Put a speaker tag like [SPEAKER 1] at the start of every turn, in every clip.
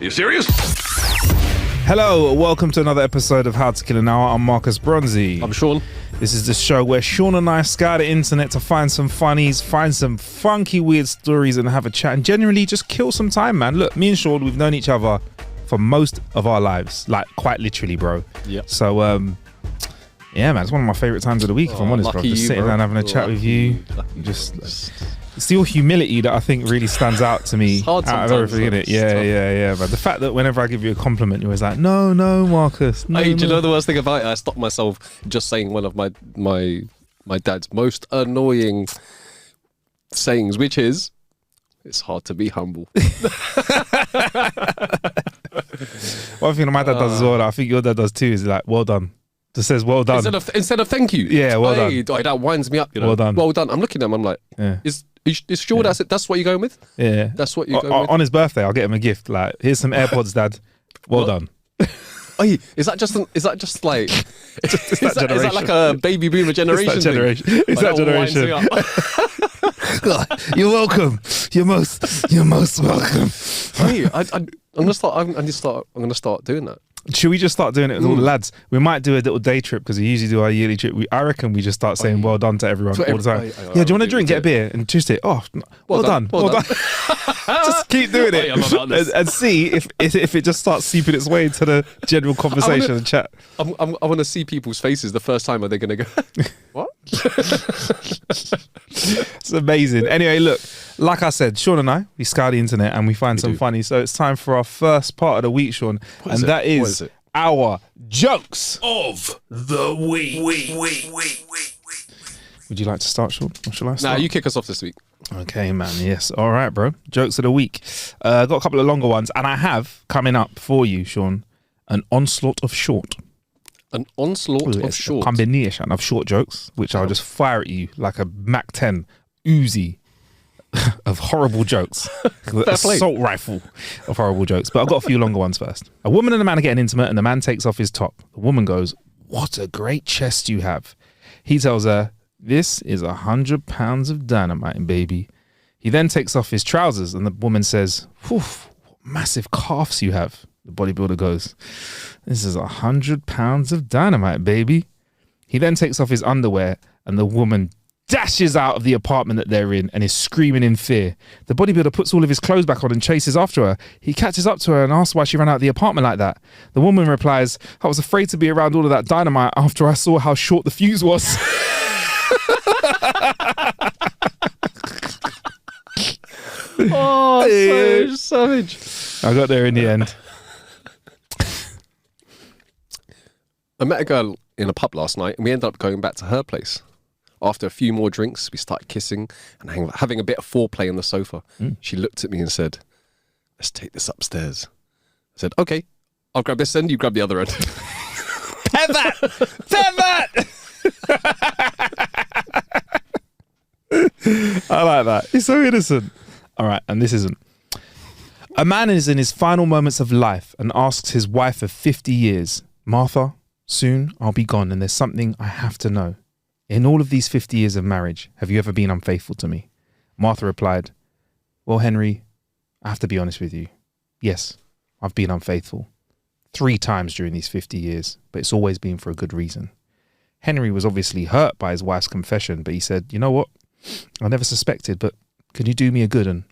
[SPEAKER 1] Are you serious?
[SPEAKER 2] Hello, welcome to another episode of How to Kill an Hour. I'm Marcus Bronzy.
[SPEAKER 3] I'm Sean.
[SPEAKER 2] This is the show where Sean and I scour the internet to find some funnies, find some funky, weird stories, and have a chat, and generally just kill some time, man. Look, me and Sean, we've known each other for most of our lives, like quite literally, bro.
[SPEAKER 3] Yeah.
[SPEAKER 2] So, yeah, man, it's one of my favorite times of the week, if I'm honest, bro. Just sitting down having a chat with you, just. It's your humility that I think really stands out to me out of everything, innit? Yeah. But the fact that whenever I give you a compliment, you're always like, no, Marcus. No,
[SPEAKER 3] Hey, do you know the worst thing about it? I stopped myself just saying one of my dad's most annoying sayings, which is, it's hard to be humble.
[SPEAKER 2] One thing that my dad does as well, that I think your dad does too, is like, well done. Just says, well done.
[SPEAKER 3] Instead of thank you.
[SPEAKER 2] Yeah, well done.
[SPEAKER 3] That winds me up, you know.
[SPEAKER 2] Well done.
[SPEAKER 3] Well done. I'm looking at him, I'm like, Is sure that's what you're going with?
[SPEAKER 2] Yeah.
[SPEAKER 3] That's what you're going with?
[SPEAKER 2] On his birthday, I'll get him a gift. Like, here's some AirPods, Dad. Well done.
[SPEAKER 3] Hey, is that just like is that like a baby boomer generation?
[SPEAKER 2] It's that generation. It's that generation. You're welcome. You're most welcome.
[SPEAKER 3] Hey, I'm gonna start doing that.
[SPEAKER 2] Should we just start doing it with all the lads? We might do a little day trip because we usually do our yearly trip. I reckon we just start saying well done to everyone all the time. Yeah, do you want a drink? Get a beer and twist it. Oh, well done. Well done. Just keep doing it and see if it just starts seeping its way into the general conversation and chat.
[SPEAKER 3] I want to see people's faces the first time. Are they going to go, what?
[SPEAKER 2] It's amazing. Anyway, look, like I said, Sean and I, we scour the internet and we find some funny. So it's time for our first part of the week, Sean. And that is our jokes
[SPEAKER 1] Of the week.
[SPEAKER 2] Would you like to start, Sean? Or shall I start?
[SPEAKER 3] Nah, you kick us off this week.
[SPEAKER 2] Okay, man. Yes. All right, bro. Jokes of the week. Got a couple of longer ones. And I have coming up for you, Sean, an onslaught of short.
[SPEAKER 3] An onslaught of short.
[SPEAKER 2] A combination of short jokes, which I'll just fire at you like a Mac 10 Uzi of horrible jokes. Assault rifle of horrible jokes. But I've got a few longer ones first. A woman and a man are getting intimate and the man takes off his top. The woman goes, "What a great chest you have." He tells her, "This is 100 pounds of dynamite, baby." He then takes off his trousers and the woman says, "Whew, what massive calves you have." The bodybuilder goes, "This is 100 pounds of dynamite, baby." He then takes off his underwear and the woman dashes out of the apartment that they're in and is screaming in fear. The bodybuilder puts all of his clothes back on and chases after her. He catches up to her and asks why she ran out of the apartment like that. The woman replies, "I was afraid to be around all of that dynamite after I saw how short the fuse was."
[SPEAKER 3] Oh, so savage.
[SPEAKER 2] I got there in the end.
[SPEAKER 3] I met a girl in a pub last night and we ended up going back to her place. After a few more drinks, we started kissing and having a bit of foreplay on the sofa. She looked at me and said, "Let's take this upstairs." I said, "Okay, I'll grab this end, you grab the other end."
[SPEAKER 2] Pivot! I like that. He's so innocent. All right, and this isn't. A man is in his final moments of life and asks his wife of 50 years, "Martha, soon I'll be gone and there's something I have to know. In all of these 50 years of marriage, have you ever been unfaithful to me?" Martha replied, "Well, Henry, I have to be honest with you. Yes, I've been unfaithful 3 times during these 50 years, but it's always been for a good reason." Henry was obviously hurt by his wife's confession, but he said, "You know what? I never suspected, but can you do me a good and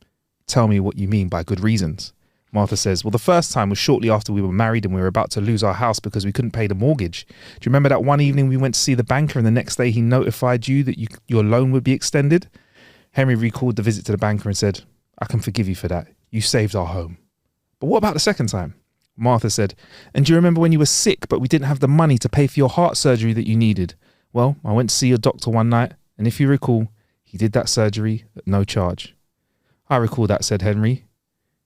[SPEAKER 2] tell me what you mean by good reasons?" Martha says, "Well, the first time was shortly after we were married and we were about to lose our house because we couldn't pay the mortgage. Do you remember that one evening we went to see the banker and the next day he notified you that your loan would be extended?" Henry recalled the visit to the banker and said, "I can forgive you for that. You saved our home. But what about the second time?" Martha said, "And do you remember when you were sick but we didn't have the money to pay for your heart surgery that you needed? Well, I went to see your doctor one night and if you recall, he did that surgery at no charge." "I recall that," said Henry,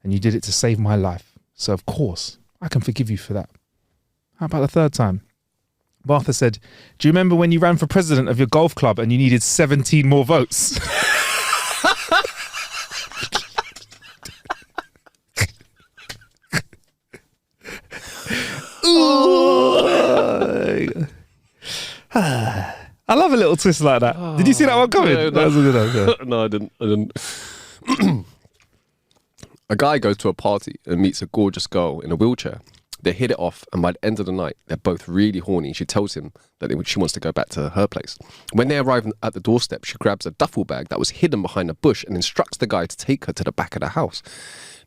[SPEAKER 2] "and you did it to save my life. So of course, I can forgive you for that. How about the third time?" Martha said, "Do you remember when you ran for president of your golf club and you needed 17 more votes?" I love a little twist like that. Did you see that one coming?
[SPEAKER 3] No,
[SPEAKER 2] That was a good one.
[SPEAKER 3] No, I didn't. A guy goes to a party and meets a gorgeous girl in a wheelchair. They hit it off, and by the end of the night, they're both really horny. She tells him that she wants to go back to her place. When they arrive at the doorstep, she grabs a duffel bag that was hidden behind a bush and instructs the guy to take her to the back of the house.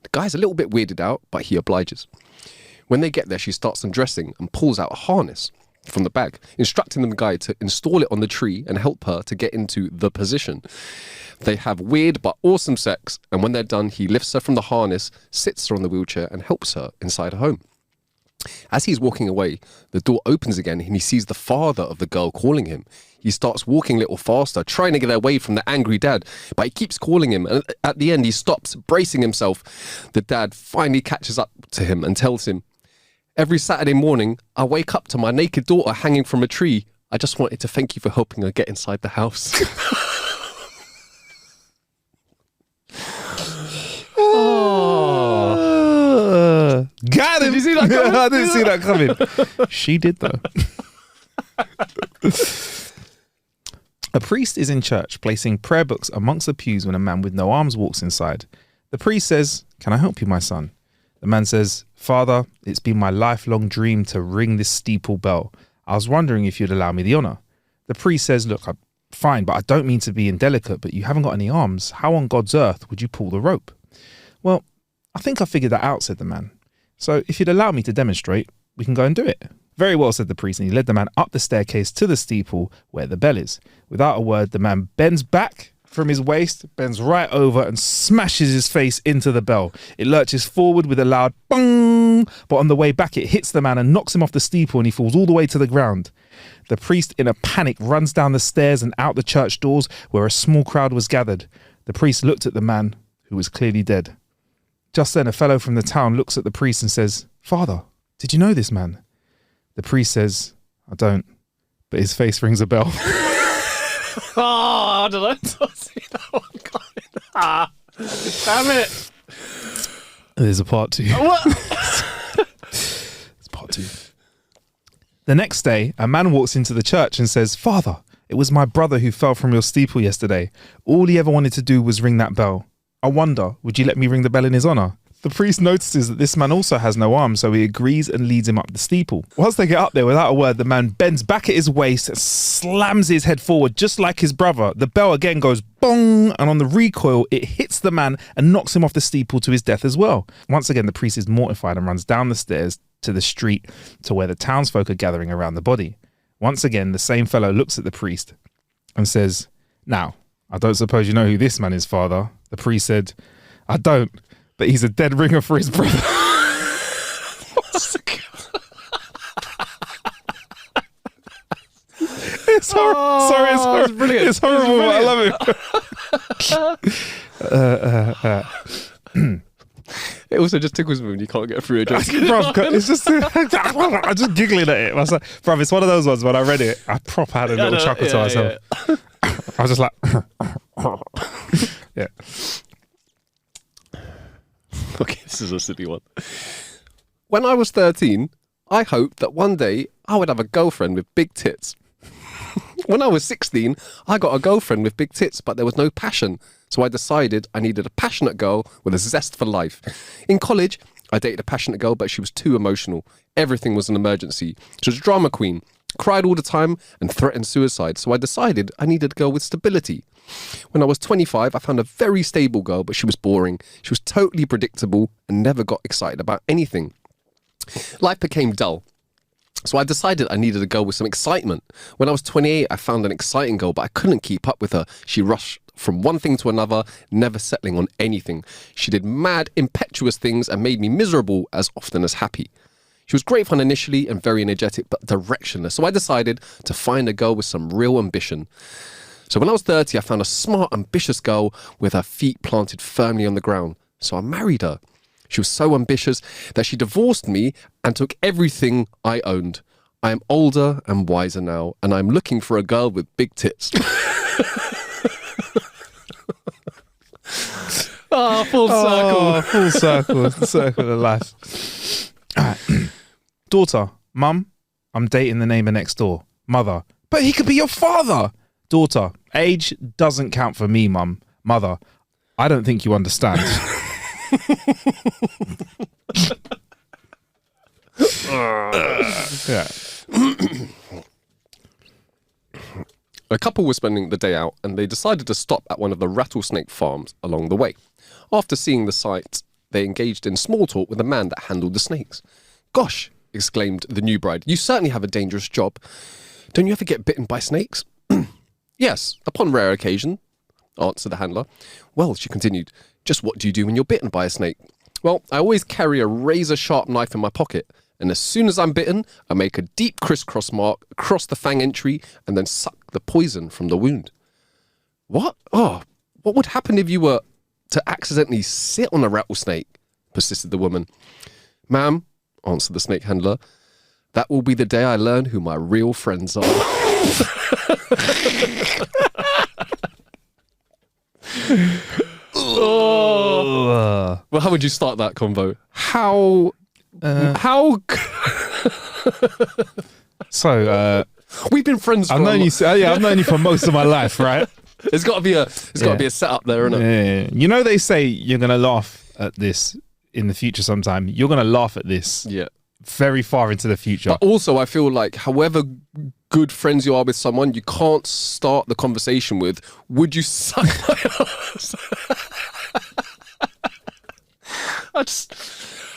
[SPEAKER 3] The guy's a little bit weirded out, but he obliges. When they get there, she starts undressing and pulls out a harness from the bag, instructing the guy to install it on the tree and help her to get into the position. They have weird but awesome sex, and when they're done, he lifts her from the harness, sits her on the wheelchair, and helps her inside her home. As he's walking away, the door opens again and he sees the father of the girl calling him. He starts walking a little faster, trying to get away from the angry dad, but he keeps calling him, and at the end he stops, bracing himself. The dad finally catches up to him and tells him, "Every Saturday morning, I wake up to my naked daughter hanging from a tree. I just wanted to thank you for helping her get inside the house."
[SPEAKER 2] Got him.
[SPEAKER 3] Did you see that coming?
[SPEAKER 2] I didn't see that coming. She did, though. A priest is in church placing prayer books amongst the pews when a man with no arms walks inside. The priest says, "Can I help you, my son?" The man says, "Father, it's been my lifelong dream to ring this steeple bell. I was wondering if you'd allow me the honour." The priest says, "Look, I'm fine, but I don't mean to be indelicate, but you haven't got any arms. How on God's earth would you pull the rope?" "Well, I think I figured that out," said the man. "So if you'd allow me to demonstrate, we can go and do it." "Very well," said the priest, and he led the man up the staircase to the steeple where the bell is. Without a word, the man bends back from his waist, bends right over and smashes his face into the bell. It lurches forward with a loud bong, but on the way back it hits the man and knocks him off the steeple and he falls all the way to the ground. The priest, in a panic, runs down the stairs and out the church doors where a small crowd was gathered. The priest looked at the man, who was clearly dead. Just then, a fellow from the town looks at the priest and says, "Father, did you know this man?" The priest says, "I don't," but his face rings a bell.
[SPEAKER 3] I don't know. I see that one coming. Damn it.
[SPEAKER 2] There's a part 2.
[SPEAKER 3] What?
[SPEAKER 2] It's part 2. The next day, a man walks into the church and says, "Father, it was my brother who fell from your steeple yesterday. All he ever wanted to do was ring that bell. I wonder, would you let me ring the bell in his honour?" The priest notices that this man also has no arms, so he agrees and leads him up the steeple. Once they get up there, without a word, the man bends back at his waist and slams his head forward, just like his brother. The bell again goes bong, and on the recoil, it hits the man and knocks him off the steeple to his death as well. Once again, the priest is mortified and runs down the stairs to the street to where the townsfolk are gathering around the body. Once again, the same fellow looks at the priest and says, "Now, I don't suppose you know who this man is, Father?" The priest said, "I don't, but he's a dead ringer for his brother." It's horrible. Sorry, it's horrible.
[SPEAKER 3] It's brilliant.
[SPEAKER 2] It's horrible, but I love it.
[SPEAKER 3] It also just tickles me when you can't get through a joke.
[SPEAKER 2] Bruv, it's just I'm just giggling at it. I was like, bruv, it's one of those ones when I read it, I proper had a little chuckle to myself. Yeah. I was just like, yeah.
[SPEAKER 3] Okay, this is a silly one. When I was 13, I hoped that one day I would have a girlfriend with big tits. When I was 16, I got a girlfriend with big tits, but there was no passion. So I decided I needed a passionate girl with a zest for life. In college, I dated a passionate girl, but she was too emotional. Everything was an emergency. She was a drama queen, cried all the time, and threatened suicide. So I decided I needed a girl with stability. When I was 25, I found a very stable girl, but she was boring. She was totally predictable and never got excited about anything. Life became dull. So I decided I needed a girl with some excitement. When I was 28, I found an exciting girl, but I couldn't keep up with her. She rushed from one thing to another, never settling on anything. She did mad, impetuous things and made me miserable as often as happy. She was great fun initially and very energetic, but directionless. So I decided to find a girl with some real ambition. So when I was 30, I found a smart, ambitious girl with her feet planted firmly on the ground. So I married her. She was so ambitious that she divorced me and took everything I owned. I am older and wiser now, and I'm looking for a girl with big tits. Full circle.
[SPEAKER 2] Full circle. The circle of life. All right. Daughter, Mum, I'm dating the neighbour next door. Mother, but he could be your father. Daughter, age doesn't count for me, Mum. Mother, I don't think you understand. Yeah.
[SPEAKER 3] A couple were spending the day out and they decided to stop at one of the rattlesnake farms along the way. After seeing the sight, they engaged in small talk with the man that handled the snakes. "Gosh," exclaimed the new bride, "you certainly have a dangerous job. Don't you ever get bitten by snakes?" "Yes, upon rare occasion," answered the handler. "Well," she continued, "just what do you do when you're bitten by a snake?" "Well, I always carry a razor-sharp knife in my pocket, and as soon as I'm bitten, I make a deep crisscross mark across the fang entry and then suck the poison from the wound." "What? Oh, what would happen if you were to accidentally sit on a rattlesnake?" persisted the woman. "Ma'am," answered the snake handler, "that will be the day I learn who my real friends are." Oh. Well, how would you start that convo? How?
[SPEAKER 2] So,
[SPEAKER 3] We've been friends.
[SPEAKER 2] I've known you. I've known you for most of my life, right?
[SPEAKER 3] There's got to be a setup there, isn't it?
[SPEAKER 2] Yeah. You know, they say you're gonna laugh at this in the future sometime. You're gonna laugh at this.
[SPEAKER 3] Yeah.
[SPEAKER 2] Very far into the future.
[SPEAKER 3] But also, I feel like, however good friends you are with someone, you can't start the conversation with, "Would you suck my ass?"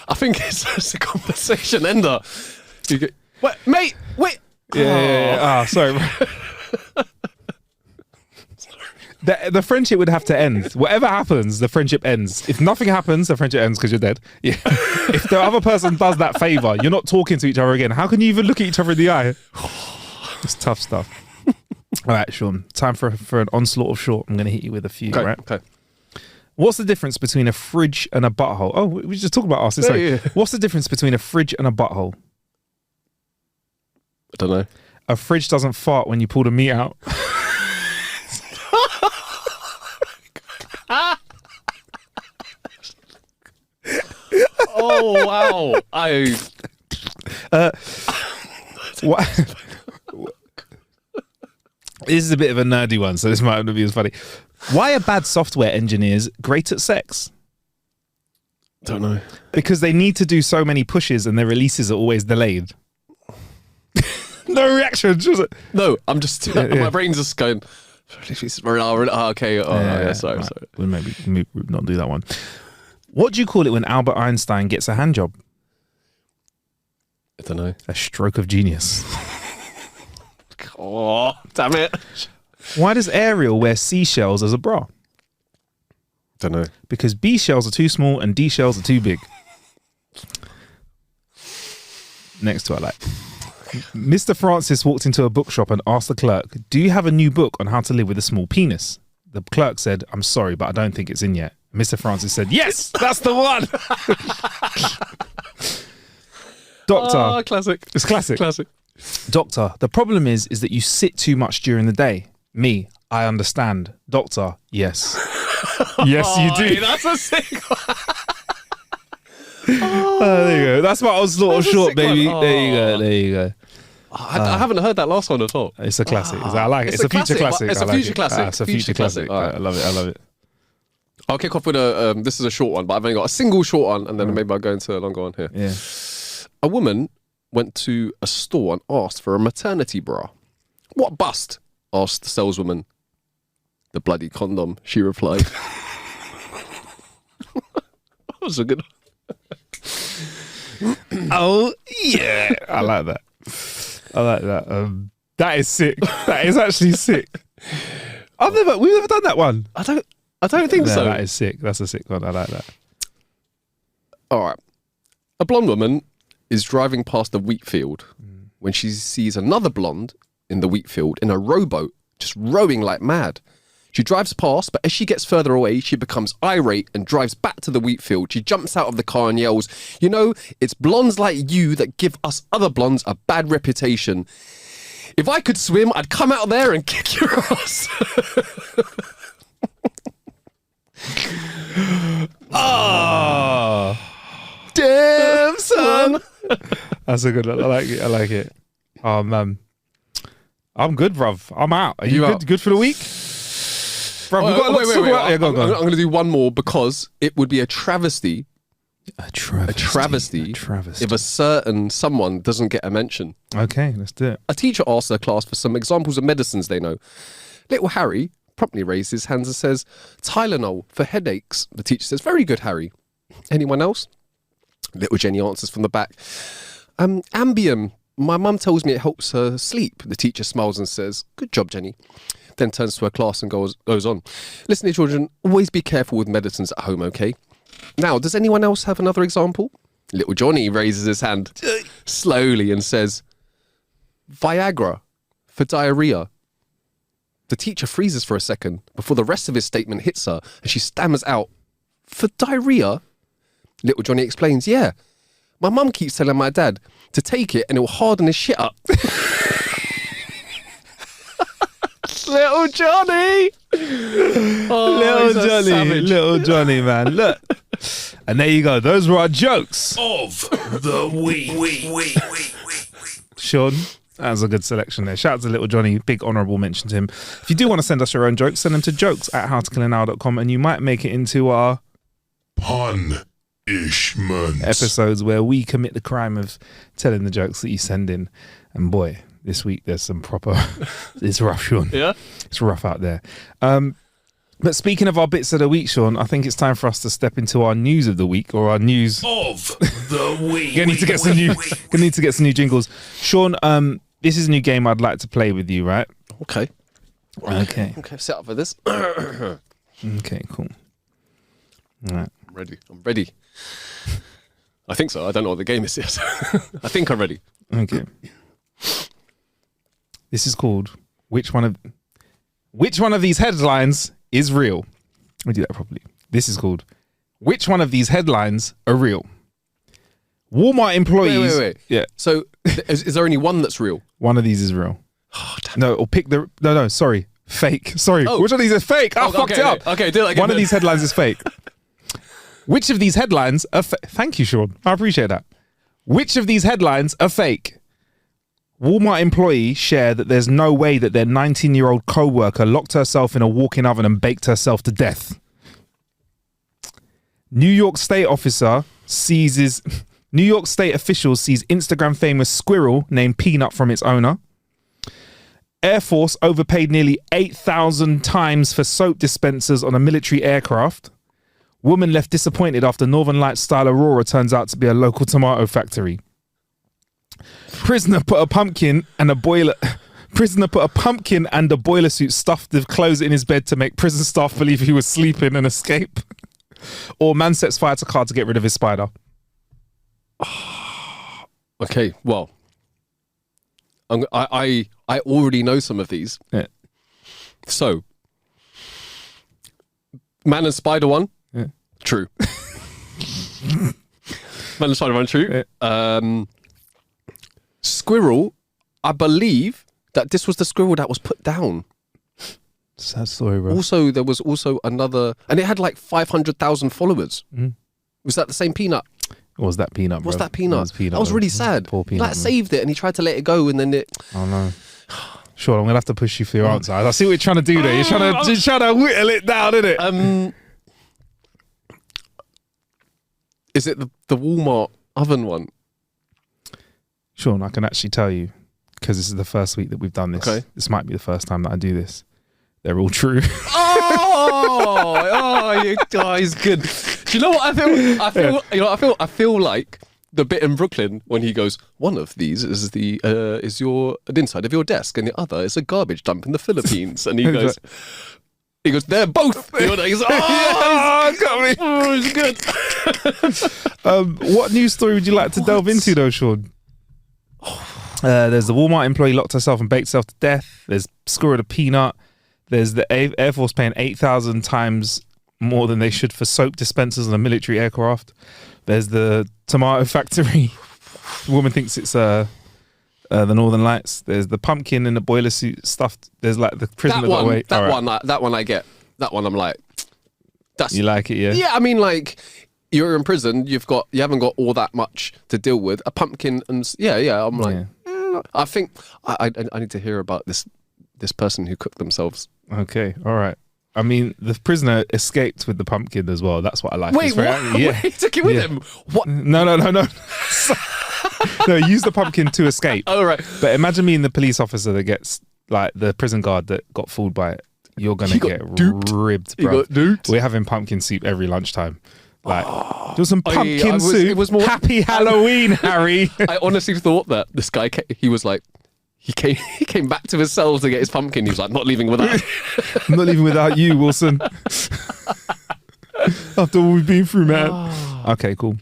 [SPEAKER 3] I think it's just a conversation ender. You go, "Wait, mate, wait."
[SPEAKER 2] Yeah. Sorry. The friendship would have to end. Whatever happens, the friendship ends. If nothing happens, the friendship ends because you're dead. Yeah. If the other person does that favor, you're not talking to each other again. How can you even look at each other in the eye? It's tough stuff. All right, Sean. Time for an onslaught of short. I'm going to hit you with a few.
[SPEAKER 3] Okay,
[SPEAKER 2] right?
[SPEAKER 3] okay.
[SPEAKER 2] What's the difference between a fridge and a butthole? Oh, we just talked about us.
[SPEAKER 3] Yeah.
[SPEAKER 2] What's the difference between a fridge and a butthole?
[SPEAKER 3] I don't know.
[SPEAKER 2] A fridge doesn't fart when you pull the meat out.
[SPEAKER 3] Oh wow!
[SPEAKER 2] What? This is a bit of a nerdy one, so this might not be as funny. Why are bad software engineers great at sex?
[SPEAKER 3] Don't know.
[SPEAKER 2] Because they need to do so many pushes and their releases are always delayed. No reaction. Just
[SPEAKER 3] No, I'm just my brain's just going. Okay. Sorry.
[SPEAKER 2] We'll maybe not do that one. What do you call it when Albert Einstein gets a hand job?
[SPEAKER 3] I don't know.
[SPEAKER 2] A stroke of genius.
[SPEAKER 3] Oh, damn it.
[SPEAKER 2] Why does Ariel wear seashells as a bra?
[SPEAKER 3] Don't know.
[SPEAKER 2] Because B shells are too small and D shells are too big. Next to it, like, Mr. Francis walked into a bookshop and asked the clerk, "Do you have a new book on how to live with a small penis?" The clerk said, "I'm sorry, but I don't think it's in yet." Mr. Francis said, "Yes, that's the one." Doctor.
[SPEAKER 3] Oh, classic.
[SPEAKER 2] It's classic. Doctor, the problem is that you sit too much during the day. Me, I understand. Doctor, yes. Yes, you do.
[SPEAKER 3] Hey, that's a sick one.
[SPEAKER 2] There you go. That's what I was sort of short, baby.
[SPEAKER 3] Oh.
[SPEAKER 2] There you go.
[SPEAKER 3] I haven't heard that last one at all.
[SPEAKER 2] It's a classic. I like it. It's a future classic.
[SPEAKER 3] It's a future classic.
[SPEAKER 2] It's a future classic.
[SPEAKER 3] Right.
[SPEAKER 2] I love it.
[SPEAKER 3] I'll kick off with this is a short one, but I've only got a single short one, and then maybe I'll go into a longer one here.
[SPEAKER 2] Yeah.
[SPEAKER 3] A woman went to a store and asked for a maternity bra. "What bust?" asked the saleswoman. "The bloody condom," she replied. That was a good one.
[SPEAKER 2] Oh yeah, I like that. That is sick. That is actually sick. We've never done that one.
[SPEAKER 3] I don't think so.
[SPEAKER 2] That is sick. That's a sick one. I like that.
[SPEAKER 3] All right. A blonde woman is driving past a wheat field when she sees another blonde in the wheat field in a rowboat, just rowing like mad. She drives past, but as she gets further away, she becomes irate and drives back to the wheat field. She jumps out of the car and yells, "You know, it's blondes like you that give us other blondes a bad reputation. If I could swim, I'd come out there and kick your ass."
[SPEAKER 2] Oh, damn, son. That's a good one. I like it. Oh, man. I'm good, bruv. I'm out. Are you good?
[SPEAKER 3] Out?
[SPEAKER 2] Good for the week? Bro, we've got a lot to talk about. Yeah, go on.
[SPEAKER 3] I'm going to do one more because it would be a travesty.
[SPEAKER 2] A travesty.
[SPEAKER 3] If a certain someone doesn't get a mention.
[SPEAKER 2] Okay, let's do it.
[SPEAKER 3] A teacher asks her class for some examples of medicines they know. Little Harry promptly raises his hands and says, Tylenol for headaches. The teacher says, very good, Harry. Anyone else? Little Jenny answers from the back, Ambien. My mum tells me it helps her sleep. The teacher smiles and says, good job, Jenny. Then turns to her class and goes on. Listen, dear children, always be careful with medicines at home, okay? Now, does anyone else have another example? Little Johnny raises his hand slowly and says, Viagra for diarrhea. The teacher freezes for a second before the rest of his statement hits her and she stammers out, for diarrhea? Little Johnny explains, yeah. My mum keeps telling my dad to take it and it will harden his shit up. Little Johnny!
[SPEAKER 2] Little Johnny, man. Look. And there you go. Those were our jokes
[SPEAKER 1] of the week.
[SPEAKER 2] Sean, that was a good selection there. Shout out to Little Johnny. Big honourable mention to him. If you do want to send us your own jokes, send them to jokes@howtokillanhour.com and you might make it into our
[SPEAKER 1] punishment
[SPEAKER 2] episodes where we commit the crime of telling the jokes that you send in. And boy, this week there's some proper... It's rough, Sean.
[SPEAKER 3] Yeah?
[SPEAKER 2] It's rough out there. But speaking of our bits of the week, Sean, I think it's time for us to step into our news of the week, or our news
[SPEAKER 1] of the week.
[SPEAKER 2] Gonna need to get some new jingles. Sean, this is a new game I'd like to play with you, right?
[SPEAKER 3] Okay.
[SPEAKER 2] Okay.
[SPEAKER 3] Set up for this.
[SPEAKER 2] Okay, cool. All right.
[SPEAKER 3] I'm ready. I think so. I don't know what the game is yet. I think I'm ready.
[SPEAKER 2] Okay. This is called Which one of these headlines is real? Let me do that properly. This is called Which one of these headlines are real? Walmart employees...
[SPEAKER 3] Wait.
[SPEAKER 2] Yeah.
[SPEAKER 3] So is there only one that's real?
[SPEAKER 2] One of these is real.
[SPEAKER 3] Oh, damn.
[SPEAKER 2] No, or pick the... No, sorry. Fake. Sorry.
[SPEAKER 3] Oh.
[SPEAKER 2] Which one of these is fake? I fucked it up.
[SPEAKER 3] Okay, do it again.
[SPEAKER 2] One of these headlines is fake. Which of these headlines are Thank you, Sean. I appreciate that. Which of these headlines are fake? Walmart employee share that there's no way that their 19-year-old co-worker locked herself in a walk-in oven and baked herself to death. New York State officials sees Instagram famous squirrel named Peanut from its owner. Air Force overpaid nearly 8,000 times for soap dispensers on a military aircraft. Woman left disappointed after Northern Lights style Aurora turns out to be a local tomato factory. Prisoner put a pumpkin and a boiler suit stuffed with clothes in his bed to make prison staff believe he was sleeping and escape. Or man sets fire to car to get rid of his spider.
[SPEAKER 3] Okay, well, I already know some of these.
[SPEAKER 2] Yeah.
[SPEAKER 3] So, man and spider one,
[SPEAKER 2] Yeah.
[SPEAKER 3] True. Man and spider one, true.
[SPEAKER 2] Yeah.
[SPEAKER 3] Squirrel, I believe that this was the squirrel that was put down.
[SPEAKER 2] Sad story, bro.
[SPEAKER 3] Also, there was also another, and it had like 500,000 followers.
[SPEAKER 2] Mm.
[SPEAKER 3] Was that the same Peanut?
[SPEAKER 2] Or was that Peanut, bro?
[SPEAKER 3] Was that Peanut?
[SPEAKER 2] Peanut,
[SPEAKER 3] that was
[SPEAKER 2] bro.
[SPEAKER 3] really sad.
[SPEAKER 2] Poor Peanut,
[SPEAKER 3] Like,
[SPEAKER 2] man.
[SPEAKER 3] saved it, and he tried to let it go, and then it...
[SPEAKER 2] Oh, no. Sure, I'm going to have to push you for your answer. I see what you're trying to do there. You're trying to whittle it down, innit?
[SPEAKER 3] Is it the Walmart oven one?
[SPEAKER 2] Sean, I can actually tell you, because this is the first week that we've done this.
[SPEAKER 3] Okay.
[SPEAKER 2] This might be the first time that I do this. They're all true.
[SPEAKER 3] He's good. Do you know what I feel like the bit in Brooklyn when he goes, one of these is the inside of your desk, and the other is a garbage dump in the Philippines, and he goes, they're both. He's he's good.
[SPEAKER 2] What news story would you like to delve into, though, Sean? There's the Walmart employee locked herself and baked herself to death. There's squirrel a peanut. There's the Air Force paying 8,000 times more than they should for soap dispensers on a military aircraft. There's the tomato factory. The woman thinks it's the Northern Lights. There's the pumpkin in the boiler suit stuffed. There's like the prisoner
[SPEAKER 3] that one.
[SPEAKER 2] away.
[SPEAKER 3] That one I get. That one I'm like, that's
[SPEAKER 2] You like it, yeah?
[SPEAKER 3] Yeah, I mean, like, you're in prison. You haven't got all that much to deal with. A pumpkin and I'm like, I think I need to hear about this person who cooked themselves.
[SPEAKER 2] Okay, all right. I mean, the prisoner escaped with the pumpkin as well. That's what I like.
[SPEAKER 3] Wait,
[SPEAKER 2] It's very-
[SPEAKER 3] what?
[SPEAKER 2] Yeah.
[SPEAKER 3] Wait, he took it with
[SPEAKER 2] Yeah.
[SPEAKER 3] him? What?
[SPEAKER 2] No. No, use the pumpkin to escape.
[SPEAKER 3] Oh, right.
[SPEAKER 2] But imagine being the police officer that gets, like, the prison guard that got fooled by it. You're going to
[SPEAKER 3] He got
[SPEAKER 2] get
[SPEAKER 3] duped.
[SPEAKER 2] ribbed,
[SPEAKER 3] He
[SPEAKER 2] bro.
[SPEAKER 3] got duped.
[SPEAKER 2] We're having pumpkin soup every lunchtime. Like, there was some
[SPEAKER 3] I
[SPEAKER 2] pumpkin
[SPEAKER 3] was-
[SPEAKER 2] soup.
[SPEAKER 3] it was more-
[SPEAKER 2] Happy Halloween, Harry.
[SPEAKER 3] I honestly thought that this guy, he was like, he came back to his cell to get his pumpkin. He was like, not leaving without it.
[SPEAKER 2] I'm not leaving without you, Wilson. After all we've been through, man. Okay, cool.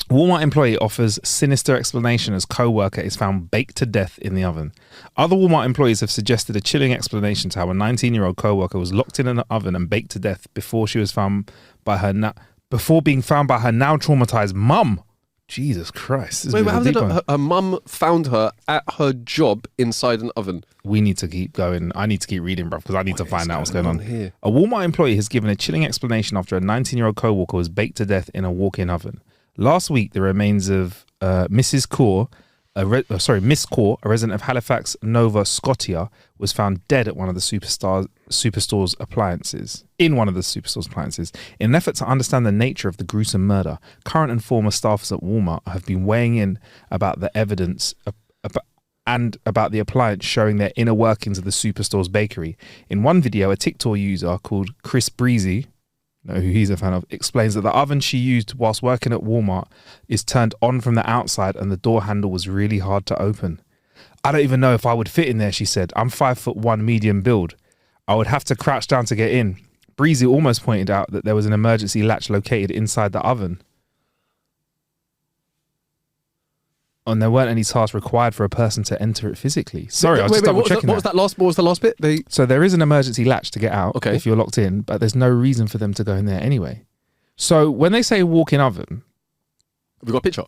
[SPEAKER 2] Walmart employee offers sinister explanation as co-worker is found baked to death in the oven. Other Walmart employees have suggested a chilling explanation to how a 19-year-old co-worker was locked in an oven and baked to death before she was found by her before being found by her now traumatized mum. Jesus Christ. This is a
[SPEAKER 3] Wait,
[SPEAKER 2] bit of
[SPEAKER 3] how
[SPEAKER 2] a
[SPEAKER 3] did
[SPEAKER 2] deep one.
[SPEAKER 3] her mum found her at her job inside an oven?
[SPEAKER 2] We need to keep going. I need to keep reading, bruv, because I need to find out what's going on
[SPEAKER 3] here?
[SPEAKER 2] A Walmart employee has given a chilling explanation after a 19-year-old co-worker was baked to death in a walk-in oven. Last week, the remains of Miss Core, a resident of Halifax, Nova Scotia, was found dead at one of the superstore's appliances. In one of the superstore's appliances. In an effort to understand the nature of the gruesome murder, current and former staffers at Walmart have been weighing in about the evidence and about the appliance showing their inner workings of the superstore's bakery. In one video, a TikTok user called Chris Breezy, know who he's a fan of, explains that the oven she used whilst working at Walmart is turned on from the outside and the door handle was really hard to open. I don't even know if I would fit in there, she said. I'm 5'1", medium build. I would have to crouch down to get in. Breezy almost pointed out that there was an emergency latch located inside the oven. And there weren't any tasks required for a person to enter it physically. Sorry, I was just double checking.
[SPEAKER 3] What was the last bit?
[SPEAKER 2] So there is an emergency latch to get out
[SPEAKER 3] Okay.
[SPEAKER 2] if you're locked in, but there's no reason for them to go in there anyway. So when they say walk-in oven,
[SPEAKER 3] Have we got a picture?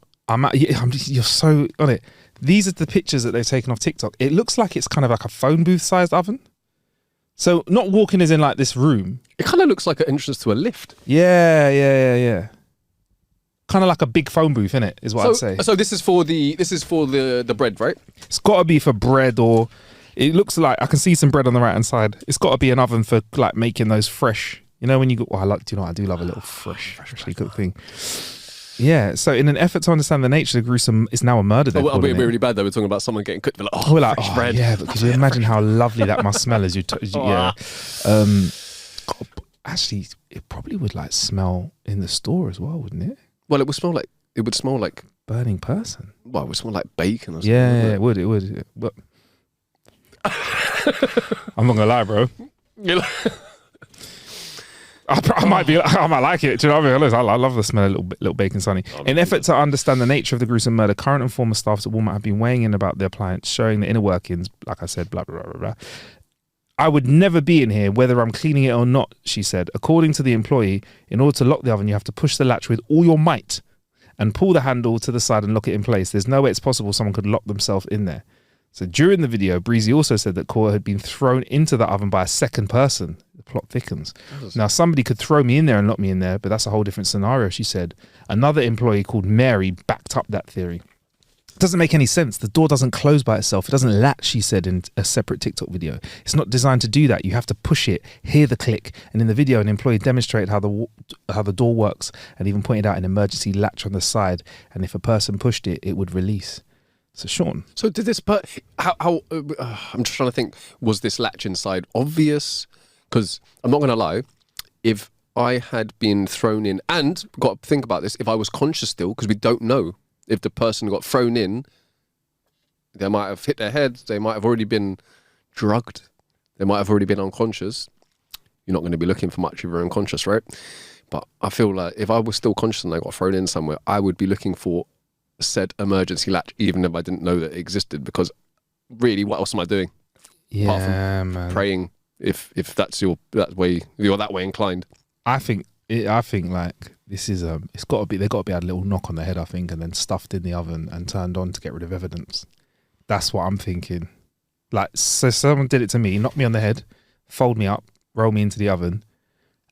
[SPEAKER 2] you're so on it. These are the pictures that they've taken off TikTok. It looks like it's kind of like a phone booth sized oven. So not walking as in like this room.
[SPEAKER 3] It kind of looks like an entrance to a lift.
[SPEAKER 2] Yeah. Kind of like a big phone booth, innit, is what I'd say.
[SPEAKER 3] So this is for the bread, right?
[SPEAKER 2] It's got to be for bread, or it looks like I can see some bread on the right hand side. It's got to be an oven for like making those fresh. You know when you go, I do love a little freshly cooked thing. Yeah. So in an effort to understand the nature of the gruesome, it's now a murder.
[SPEAKER 3] We're really bad though. We're talking about someone getting cooked. We're like,
[SPEAKER 2] We're like,
[SPEAKER 3] fresh bread.
[SPEAKER 2] yeah, but could you imagine how lovely that must smell as yeah. God, actually, it probably would like smell in the store as well, wouldn't it?
[SPEAKER 3] Well, it would smell like
[SPEAKER 2] Burning person.
[SPEAKER 3] Well, it would smell like bacon or something.
[SPEAKER 2] Yeah, it would. But I'm not gonna lie, bro. I might like it. Do you know what I mean? I love the smell of little bacon sunny. In an effort to understand the nature of the gruesome murder, current and former staffs at Walmart have been weighing in about the appliance, showing the inner workings. Like I said, blah blah blah blah. I would never be in here, whether I'm cleaning it or not, she said. According to the employee, in order to lock the oven, you have to push the latch with all your might and pull the handle to the side and lock it in place. There's no way it's possible someone could lock themselves in there. So during the video, Breezy also said that Cora had been thrown into the oven by a second person. The plot thickens. Now, somebody could throw me in there and lock me in there, but that's a whole different scenario, she said. Another employee called Mary backed up that theory. It doesn't make any sense. The door doesn't close by itself. It doesn't latch, she said in a separate TikTok video. It's not designed to do that. You have to push it, hear the click. And in the video, an employee demonstrated how the door works and even pointed out an emergency latch on the side. And if a person pushed it, it would release. So Sean.
[SPEAKER 3] So did this? How? I'm just trying to think. Was this latch inside obvious? Because I'm not going to lie. If I had been thrown in, and got to think about this, if I was conscious still, because we don't know if the person got thrown in, they might have hit their head. They might have already been drugged. They might have already been unconscious. You're not going to be looking for much if you're unconscious, right? But I feel like if I was still conscious and I got thrown in somewhere, I would be looking for said emergency latch, even if I didn't know that it existed, because really, what else am I doing? Apart from
[SPEAKER 2] man.
[SPEAKER 3] praying, if that's that way, you're that way inclined.
[SPEAKER 2] I think like this is it's got to be, they got to be had a little knock on the head, I think, and then stuffed in the oven and turned on to get rid of evidence. That's what I'm thinking. Like, so someone did it to me, knock me on the head, fold me up, roll me into the oven,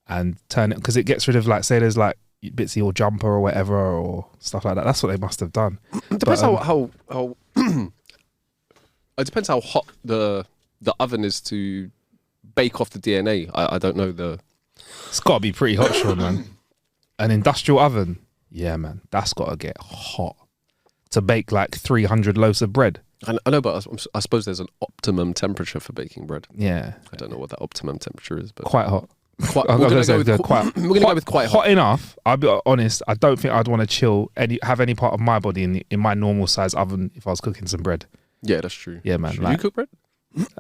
[SPEAKER 2] and turn it, because it gets rid of, like, say there's like bits of your jumper or whatever or stuff like that. That's what they must have done.
[SPEAKER 3] It depends how it depends how hot the oven is to bake off the DNA. I don't know the.
[SPEAKER 2] It's got to be pretty hot, Sean, man. An industrial oven, yeah, man, that's got to get hot to bake like 300 loaves of bread.
[SPEAKER 3] I know, but I suppose there's an optimum temperature for baking bread.
[SPEAKER 2] Yeah,
[SPEAKER 3] I don't know what that optimum temperature is, but
[SPEAKER 2] quite hot.
[SPEAKER 3] we're going to go with quite hot.
[SPEAKER 2] Hot enough. I'll be honest. I don't think I'd want to have any part of my body in my normal size oven if I was cooking some bread.
[SPEAKER 3] Yeah, that's true.
[SPEAKER 2] Yeah, man.
[SPEAKER 3] Do you cook bread?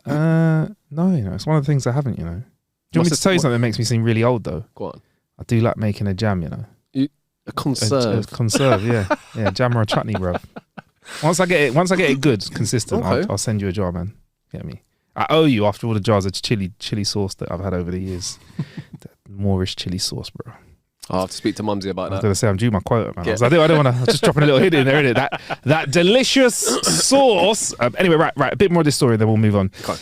[SPEAKER 2] No, it's one of the things I haven't. Do you want me to tell you something that makes me seem really old though?
[SPEAKER 3] Go on.
[SPEAKER 2] I do like making a jam.
[SPEAKER 3] A conserve.
[SPEAKER 2] A conserve, yeah, jam or a chutney, bro. Once I get it good, consistent,
[SPEAKER 3] Okay.
[SPEAKER 2] I'll send you a jar, man. Get me? I owe you after all the jars of chili sauce that I've had over the years. That Moorish chili sauce, bro.
[SPEAKER 3] I'll have to speak to Mumsy about
[SPEAKER 2] I was
[SPEAKER 3] that.
[SPEAKER 2] gonna say I'm due my quota, man.
[SPEAKER 3] Yeah.
[SPEAKER 2] I don't want to. Just dropping a little hint in there, innit? That delicious sauce. Anyway, right. A bit more of this story, then we'll move on.
[SPEAKER 3] Okay.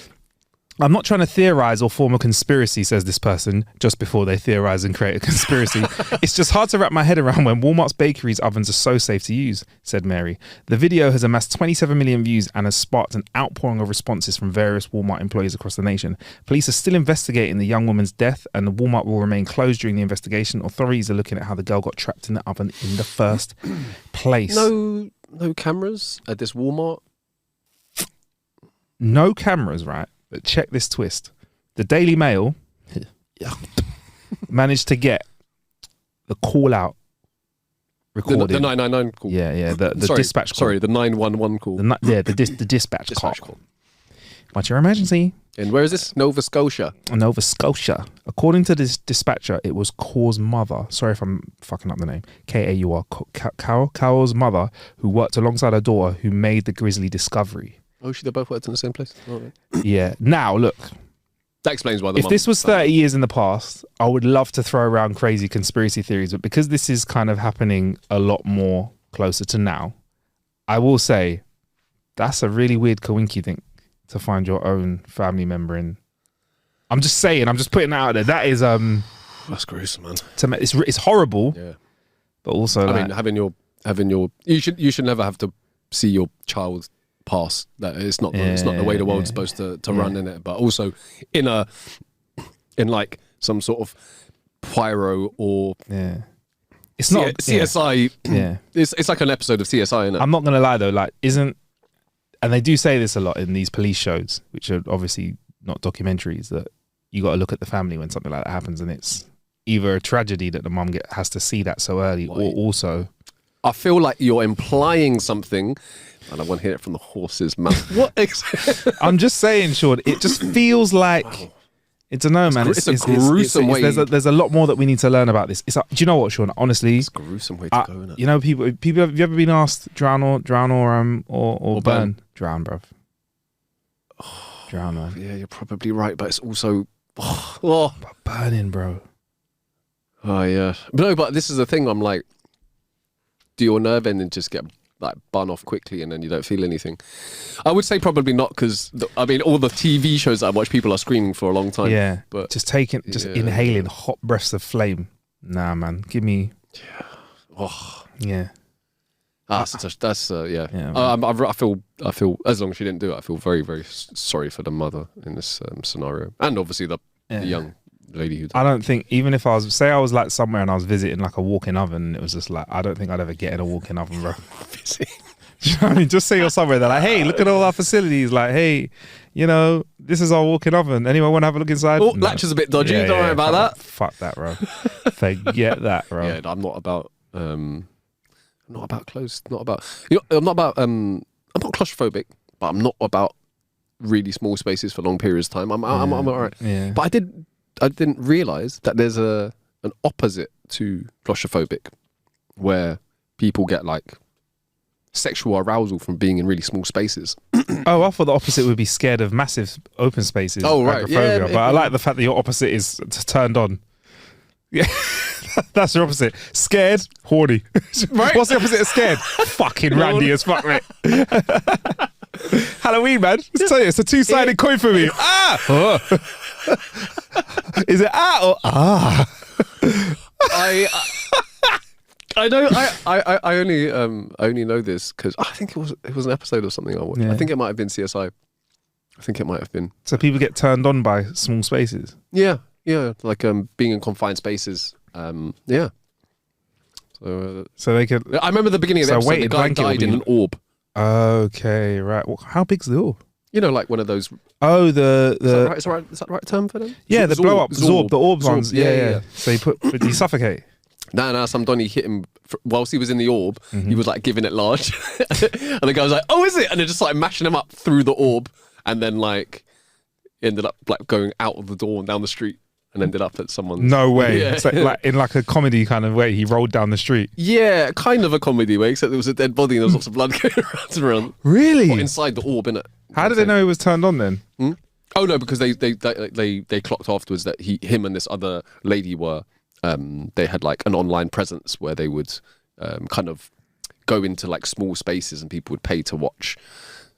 [SPEAKER 2] I'm not trying to theorize or form a conspiracy, says this person, just before they theorize and create a conspiracy. It's just hard to wrap my head around when Walmart's bakeries ovens are so safe to use, said Mary. The video has amassed 27 million views and has sparked an outpouring of responses from various Walmart employees across the nation. Police are still investigating the young woman's death, and the Walmart will remain closed during the investigation. Authorities are looking at how the girl got trapped in the oven in the first place.
[SPEAKER 3] No cameras at this Walmart.
[SPEAKER 2] No cameras, right? But check this twist. The Daily Mail managed to get the call out recorded.
[SPEAKER 3] The 999 call.
[SPEAKER 2] Yeah. The dispatch call.
[SPEAKER 3] Sorry, the 911 call.
[SPEAKER 2] The dispatch call. What's your emergency?
[SPEAKER 3] And where is this? Nova Scotia.
[SPEAKER 2] Nova Scotia. According to this dispatcher, it was Kaur's mother. Sorry if I'm fucking up the name. Kaur. Kaur's mother, who worked alongside her daughter, who made the grisly discovery.
[SPEAKER 3] Oh, they both worked in the same place? Oh, right.
[SPEAKER 2] Yeah. Now, look.
[SPEAKER 3] That explains why the
[SPEAKER 2] If this was 30 years in the past, I would love to throw around crazy conspiracy theories, but because this is kind of happening a lot more closer to now, I will say that's a really weird coinky thing to find your own family member in. I'm just saying, I'm just putting that out there. That is
[SPEAKER 3] that's gruesome, man.
[SPEAKER 2] It's horrible.
[SPEAKER 3] Yeah.
[SPEAKER 2] But also,
[SPEAKER 3] I mean, having your you should never have to see your child pass. That it's not the way the world's supposed to run, in it. But also in like some sort of pyro or
[SPEAKER 2] it's not
[SPEAKER 3] CSI.
[SPEAKER 2] Yeah,
[SPEAKER 3] it's like an episode of CSI, isn't it?
[SPEAKER 2] I'm not gonna lie though, like and they do say this a lot in these police shows, which are obviously not documentaries, that you got to look at the family when something like that happens, and it's either a tragedy that the mum has to see that so early, or also
[SPEAKER 3] I feel like you're implying something, and I want to hear it from the horse's mouth. What?
[SPEAKER 2] I'm just saying, Sean. It just feels like I don't know, man.
[SPEAKER 3] It's a gruesome way.
[SPEAKER 2] There's a lot more that we need to learn about this. Do you know what, Sean? Honestly,
[SPEAKER 3] it's a gruesome way to go. Isn't it?
[SPEAKER 2] You know, people. Have you ever been asked drown or burn? Drown, bruv. Drown, man.
[SPEAKER 3] Yeah, you're probably right, but it's also
[SPEAKER 2] burning, bro.
[SPEAKER 3] Oh yeah, but this is the thing. I'm like, do your nerve ending just get like bun off quickly and then you don't feel anything? I would say probably not, because I mean all the TV shows that I watch, people are screaming for a long time.
[SPEAKER 2] Yeah,
[SPEAKER 3] but
[SPEAKER 2] just inhaling hot breaths of flame. Nah, man, give me. Yeah.
[SPEAKER 3] That's I feel as long as she didn't do it, I feel very, very sorry for the mother in this scenario, and obviously the young lady who.
[SPEAKER 2] I don't think, even if I was like somewhere and I was visiting like a walk-in oven, and it was just like, I don't think I'd ever get in a walk-in oven, bro. Do you know what I mean? Just say you're somewhere, they're like, hey, look at all our facilities. Like, hey, this is our walk-in oven. Anyone want to have a look inside?
[SPEAKER 3] Oh, latch is a bit dodgy. Don't worry about that.
[SPEAKER 2] Fuck that, bro. Forget that, bro.
[SPEAKER 3] Yeah, I'm not about. Not about close. Not about. I'm not about. I'm not claustrophobic, but I'm not about really small spaces for long periods of time. I'm all right.
[SPEAKER 2] Yeah.
[SPEAKER 3] But I didn't realize that there's an opposite to claustrophobic, where people get like sexual arousal from being in really small spaces.
[SPEAKER 2] Oh, I thought the opposite would be scared of massive open spaces.
[SPEAKER 3] Oh, right.
[SPEAKER 2] Agoraphobia.
[SPEAKER 3] Yeah,
[SPEAKER 2] but I like the fact that your opposite is turned on. Yeah. That's your opposite. Scared, horny. Right? What's the opposite of scared? Fucking randy as fuck, mate. Halloween, man. Let's tell you, it's a two-sided coin for me. Is it or
[SPEAKER 3] I know. I only know this because I think it was an episode or something I watched.
[SPEAKER 2] Yeah.
[SPEAKER 3] I think it might have been CSI, I think it might have been.
[SPEAKER 2] So people get turned on by small spaces.
[SPEAKER 3] Yeah, like being in confined spaces. Yeah.
[SPEAKER 2] So they could.
[SPEAKER 3] I remember the beginning of the
[SPEAKER 2] So
[SPEAKER 3] episode, the
[SPEAKER 2] weighted
[SPEAKER 3] guy
[SPEAKER 2] blanket
[SPEAKER 3] died
[SPEAKER 2] would
[SPEAKER 3] in
[SPEAKER 2] be-
[SPEAKER 3] an orb.
[SPEAKER 2] Okay, right. Well, how big's the orb?
[SPEAKER 3] You know, like one of those.
[SPEAKER 2] Oh, the
[SPEAKER 3] Is that the right term for them?
[SPEAKER 2] yeah, the blow up Zorb, the orb ones.
[SPEAKER 3] Zorb,
[SPEAKER 2] Yeah. So did he suffocate?
[SPEAKER 3] No, some Donny hit him whilst he was in the orb. He was like giving it large, and the guy was like, "Oh, is it?" And it just started mashing him up through the orb, and then like ended up like going out of the door and down the street, and ended up at someone's.
[SPEAKER 2] No way.
[SPEAKER 3] Yeah.
[SPEAKER 2] It's like in like a comedy kind of way. He rolled down the street.
[SPEAKER 3] Yeah, kind of a comedy way, except there was a dead body and there was lots of blood going around.
[SPEAKER 2] Really?
[SPEAKER 3] Or inside the orb, innit?
[SPEAKER 2] How did they know he was turned on then?
[SPEAKER 3] Oh no, because they clocked afterwards that him and this other lady were they had like an online presence where they would kind of go into like small spaces and people would pay to watch.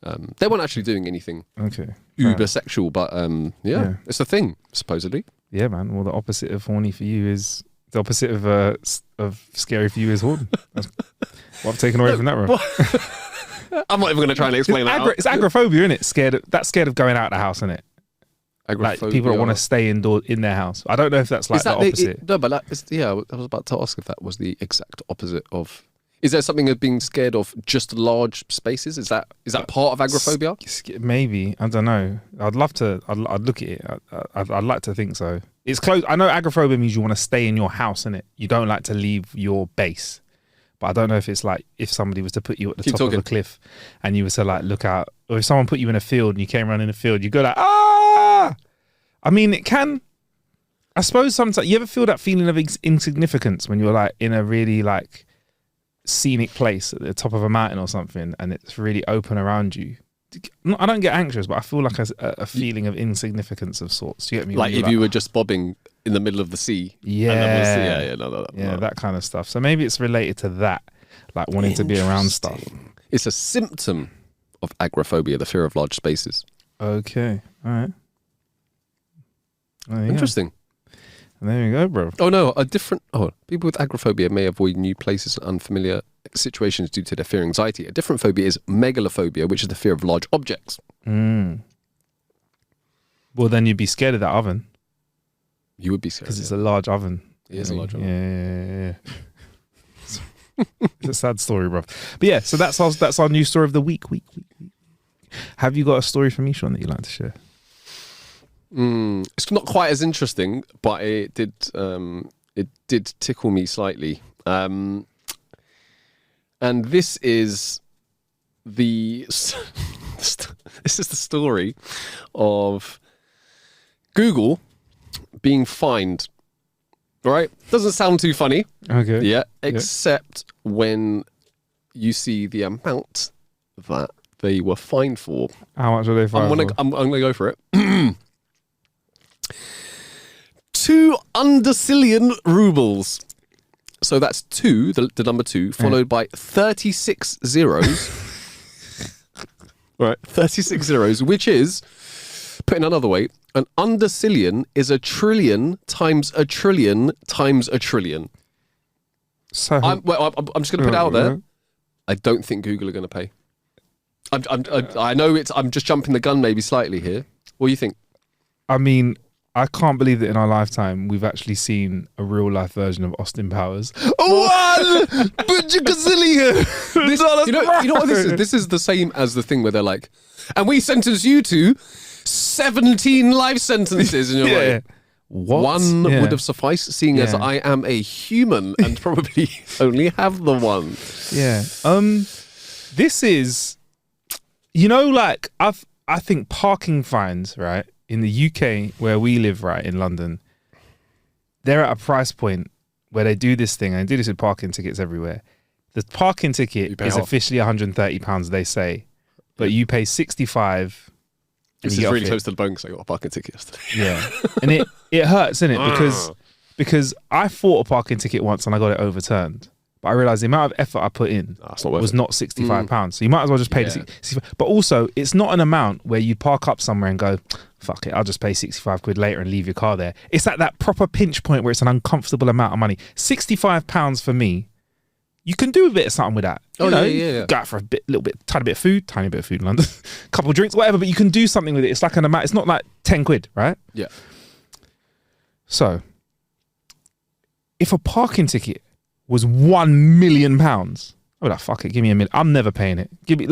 [SPEAKER 3] They weren't actually doing anything
[SPEAKER 2] Okay.
[SPEAKER 3] uber sexual, but yeah, it's a thing supposedly.
[SPEAKER 2] Yeah, man. Well, the opposite of horny for you is the opposite of scary for you is horny. That's what I've taken away from that, bro.
[SPEAKER 3] I'm not even going to try and explain that.
[SPEAKER 2] It's agoraphobia, isn't it? Scared of going out the house, isn't it? Like people that want to stay in their house. I don't know if that's like the opposite.
[SPEAKER 3] No, but I was about to ask if that was the exact opposite of. Is there something of being scared of just large spaces? Is that part of agoraphobia?
[SPEAKER 2] Maybe, I don't know. I'd love to. I'd look at it. I'd like to think so. It's close. I know agoraphobia means you want to stay in your house, innit? You don't like to leave your base. But I don't know if it's like if somebody was to put you at the top of a cliff and you were to like look out, or if someone put you in a field and you came around in a field, you go like, ah! I mean, it can. I suppose sometimes you ever feel that feeling of insignificance when you're like in a really like scenic place at the top of a mountain or something and it's really open around you. I don't get anxious, but I feel like a feeling of insignificance of sorts. Do you get me?
[SPEAKER 3] Like if you were just bobbing in the middle of the sea.
[SPEAKER 2] Yeah.
[SPEAKER 3] No.
[SPEAKER 2] That kind of stuff. So maybe it's related to that, like wanting to be around stuff.
[SPEAKER 3] It's a symptom of agoraphobia, the fear of large spaces.
[SPEAKER 2] Okay. All right.
[SPEAKER 3] Interesting.
[SPEAKER 2] There you go, bro.
[SPEAKER 3] Oh no, people with agoraphobia may avoid new places and unfamiliar situations due to their fear and anxiety. A different phobia is megalophobia, which is the fear of large objects.
[SPEAKER 2] Well, then you'd be scared of that oven.
[SPEAKER 3] You would be scared
[SPEAKER 2] because it's a large oven.
[SPEAKER 3] It is a large oven.
[SPEAKER 2] Yeah. It's a sad story, bro. But yeah, so that's our news story of the week. Have you got a story for me, Sean, that you'd like to share?
[SPEAKER 3] It's not quite as interesting, but it did tickle me slightly. And this is the story of Google being fined. Right? Doesn't sound too funny.
[SPEAKER 2] Okay.
[SPEAKER 3] Yeah. Except when you see the amount that they were fined for.
[SPEAKER 2] How much are they fined for?
[SPEAKER 3] I'm gonna go for it. 2 undecillion rubles. So that's 2, the number 2, followed by 36 zeros. Right, 36 zeros, which is, put in another way, an undecillion is a trillion times a trillion times a trillion.
[SPEAKER 2] So
[SPEAKER 3] I'm just going to put it out there. I don't think Google are going to pay. I know I'm just jumping the gun maybe slightly here. What do you think?
[SPEAKER 2] I mean, I can't believe that in our lifetime we've actually seen a real life version of Austin Powers. $1 bajillion.
[SPEAKER 3] You know what this is? This is the same as the thing where they're like, and we sentence you to 17 life sentences. And you're like,
[SPEAKER 2] what?
[SPEAKER 3] One would have sufficed, seeing as I am a human and probably only have the one.
[SPEAKER 2] Yeah. This is, like I think parking fines, right, in the UK where we live, right, in London, they're at a price point where they do this thing, and they do this with parking tickets everywhere. The parking ticket is officially £130, they say, but you pay 65.
[SPEAKER 3] This is really close to the bone because I got a parking ticket yesterday.
[SPEAKER 2] Yeah, and it hurts, isn't it? Because I fought a parking ticket once and I got it overturned. But I realised the amount of effort I put in was not £65. So you might as well just pay the 65. But also, it's not an amount where you park up somewhere and go, fuck it, I'll just pay 65 quid later and leave your car there. It's at that proper pinch point where it's an uncomfortable amount of money. £65 for me, you can do a bit of something with that. You
[SPEAKER 3] Oh,
[SPEAKER 2] know,
[SPEAKER 3] yeah.
[SPEAKER 2] go out for tiny bit of food in London, couple of drinks, whatever. But you can do something with it. It's like an amount. It's not like 10 quid, right?
[SPEAKER 3] Yeah.
[SPEAKER 2] So, if a parking ticket was £1 million, I'd be like, fuck it, give me $1 million. I'm never paying it. If it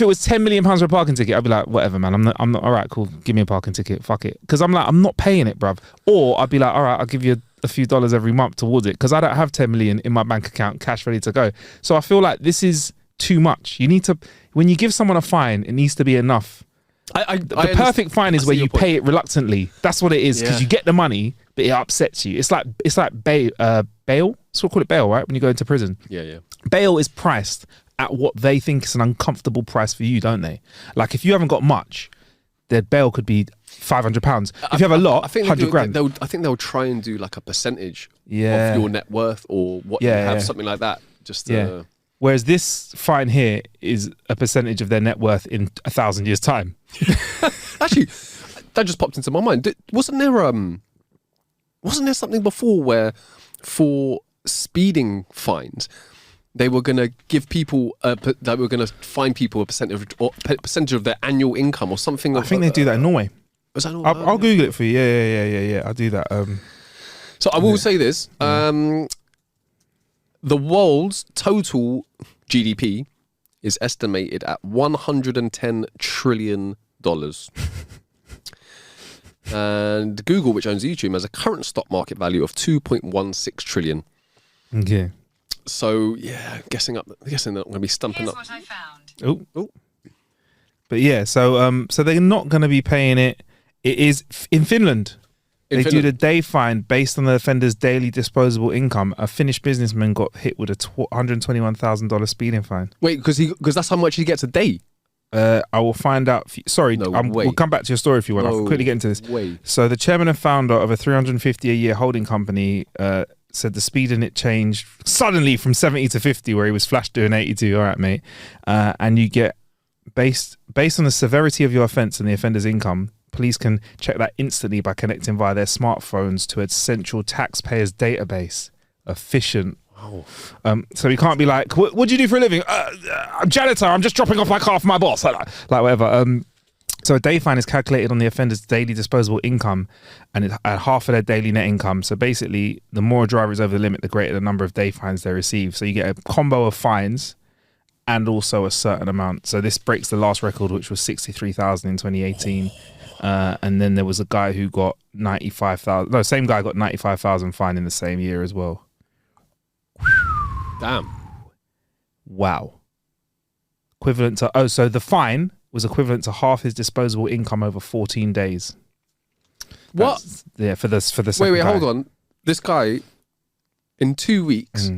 [SPEAKER 2] was £10 million for a parking ticket, I'd be like, whatever, man. I'm not. All right, cool. Give me a parking ticket. Fuck it, because I'm not paying it, bruv. Or I'd be like, all right, I'll give you a few dollars every month towards it, because I don't have 10 million in my bank account, cash ready to go. So I feel like this is too much. You need to, when you give someone a fine, it needs to be enough. The perfect fine is where you pay it reluctantly. That's what it is, because you get the money, but it upsets you. It's like bail. That's what we call it, bail, right? When you go into prison.
[SPEAKER 3] Yeah.
[SPEAKER 2] Bail is priced at what they think is an uncomfortable price for you, don't they? Like if you haven't got much, their bail could be £500. If you have a lot, 100 grand.
[SPEAKER 3] I think they'll try and do like a percentage of
[SPEAKER 2] Yeah.
[SPEAKER 3] your net worth or what you have, something like that. Just
[SPEAKER 2] Whereas this fine here is a percentage of their net worth in 1,000 years' time.
[SPEAKER 3] Actually, that just popped into my mind. Wasn't there something before where for speeding fines they were going to give people they were going to fine people a percentage of their annual income or something?
[SPEAKER 2] I think they do that in Norway.
[SPEAKER 3] Was that
[SPEAKER 2] I'll Google it for you. Yeah. I'll do that.
[SPEAKER 3] So I will say this: the world's total GDP is estimated at $110 trillion. And Google, which owns YouTube, has a current stock market value of 2.16 trillion.
[SPEAKER 2] Okay.
[SPEAKER 3] So yeah, guessing they're not going to be stumping up.
[SPEAKER 4] Here's what I found.
[SPEAKER 2] Oh. But yeah, so they're not going to be paying it. It is in Finland. They do the day fine based on the offender's daily disposable income. A Finnish businessman got hit with a $121,000 speeding fine.
[SPEAKER 3] Wait, because that's how much he gets a day.
[SPEAKER 2] I will find out. Sorry,
[SPEAKER 3] No,
[SPEAKER 2] we'll come back to your story if you want. I'll quickly get into this. So the chairman and founder of a 350 a year holding company said the speed in it changed suddenly from 70 to 50, where he was flashed doing 82. All right, mate. And you get based on the severity of your offence and the offender's income. Police can check that instantly by connecting via their smartphones to a central taxpayers database. Efficient.
[SPEAKER 3] Wow.
[SPEAKER 2] So you can't be like, what do you do for a living? I'm janitor. I'm just dropping off my car for my boss. Like whatever. So a day fine is calculated on the offender's daily disposable income, and it's at half of their daily net income. So basically, the more a driver is over the limit, the greater the number of day fines they receive. So you get a combo of fines and also a certain amount. So this breaks the last record, which was 63,000 in 2018. And then there was a guy who got 95,000. No, same guy got 95,000 fine in the same year as well.
[SPEAKER 3] Damn.
[SPEAKER 2] Wow. Equivalent to so the fine was equivalent to half his disposable income over 14 days.
[SPEAKER 3] What?
[SPEAKER 2] Yeah, for the second
[SPEAKER 3] Wait,
[SPEAKER 2] guy.
[SPEAKER 3] hold on. This guy in 2 weeks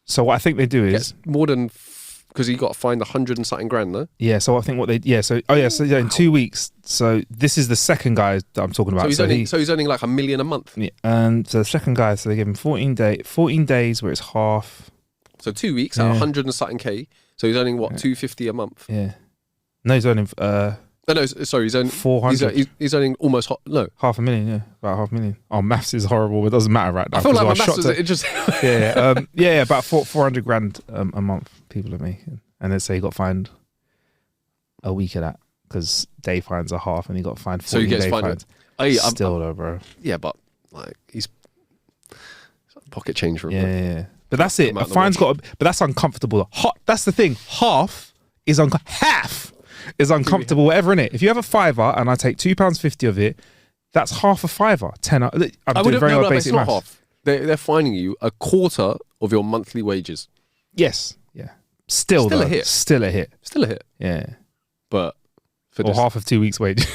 [SPEAKER 2] So what I think they do is
[SPEAKER 3] gets more than because he got fined 100 and something grand, no?
[SPEAKER 2] yeah. So I think what they in 2 weeks. So this is the second guy that I'm talking about.
[SPEAKER 3] So he's earning like $1 million a month.
[SPEAKER 2] Yeah, and so the second guy, so they give him 14 days where it's half.
[SPEAKER 3] So 2 weeks at 100 and something K. So he's earning what, $250 a month?
[SPEAKER 2] Yeah. No, he's earning
[SPEAKER 3] No, sorry, he's earning
[SPEAKER 2] 400.
[SPEAKER 3] He's earning almost
[SPEAKER 2] $500,000. Yeah, about $500,000. Oh, maths is horrible. It doesn't matter right now.
[SPEAKER 3] I feel like my maths it just
[SPEAKER 2] yeah, about 400 grand a month people are making, and let's say he got fined a week of that because day fines are half, and he got fined 14 day fines. Still though, bro.
[SPEAKER 3] Yeah, but like he's pocket change for him.
[SPEAKER 2] Yeah. But that's it. A fine's but that's uncomfortable. That's the thing. Half is uncomfortable, whatever, innit? If you have a fiver and I take £2.50 of it, that's half a fiver. Tenner. I'm doing very odd basic maths.
[SPEAKER 3] Half. They're fining you a quarter of your monthly wages.
[SPEAKER 2] Yes. Yeah. Still
[SPEAKER 3] a hit.
[SPEAKER 2] Still a hit. Yeah.
[SPEAKER 3] But
[SPEAKER 2] or half of 2 weeks' wages.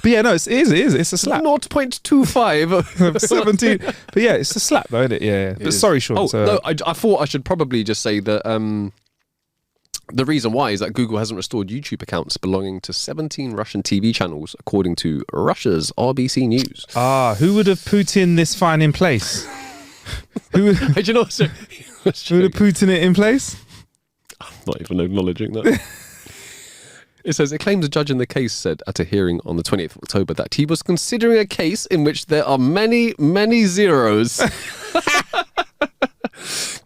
[SPEAKER 2] But yeah, no, it is. It's a slap.
[SPEAKER 3] 0.25.
[SPEAKER 2] 17. But yeah, it's a slap though, isn't it? Yeah. But sorry, Sean.
[SPEAKER 3] No, I thought I should probably just say that the reason why is that Google hasn't restored YouTube accounts belonging to 17 Russian TV channels, according to Russia's RBC News.
[SPEAKER 2] Who would have put in this fine in place? Who would have put it in place?
[SPEAKER 3] I'm not even acknowledging that. It says, it claims a judge in the case said at a hearing on the 20th of October that he was considering a case in which there are many, many zeros.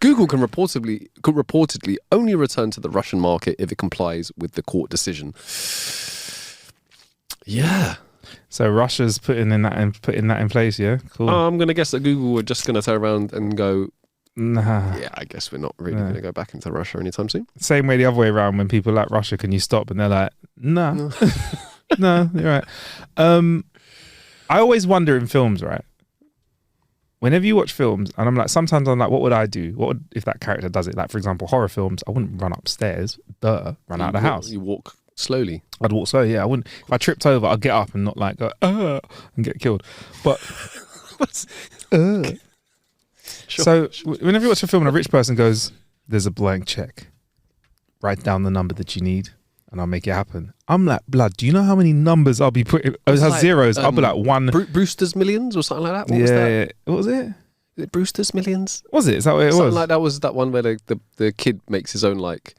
[SPEAKER 3] Google could reportedly only return to the Russian market if it complies with the court decision. Yeah.
[SPEAKER 2] So Russia's putting that in place, yeah? Cool.
[SPEAKER 3] I'm going to guess that Google were just going to turn around and go,
[SPEAKER 2] Nah.
[SPEAKER 3] yeah, I guess we're not really going to go back into Russia anytime soon.
[SPEAKER 2] Same way the other way around when people like Russia, can you stop? And they're like, nah. No, you're right. I always wonder in films, right? Whenever you watch films, and I'm like, sometimes I'm like, what would I do? What would, if that character does it? Like, for example, horror films, I wouldn't run upstairs, run out of the house.
[SPEAKER 3] You walk slowly.
[SPEAKER 2] I'd walk slow, yeah. I wouldn't. If I tripped over, I'd get up and not like go, and get killed. But,
[SPEAKER 3] Sure.
[SPEAKER 2] so whenever you watch a film and a rich person goes, there's a blank check, write down the number that you need and I'll make it happen. I'm like, blood, do you know how many numbers I'll be putting? It has like, zeros. I'll be like one.
[SPEAKER 3] Brewster's Millions or something like that? What was that?
[SPEAKER 2] Yeah. What was it?
[SPEAKER 3] Is it Brewster's Millions?
[SPEAKER 2] Was it? Is that what it
[SPEAKER 3] Something
[SPEAKER 2] was?
[SPEAKER 3] like that was that one where the kid makes his own like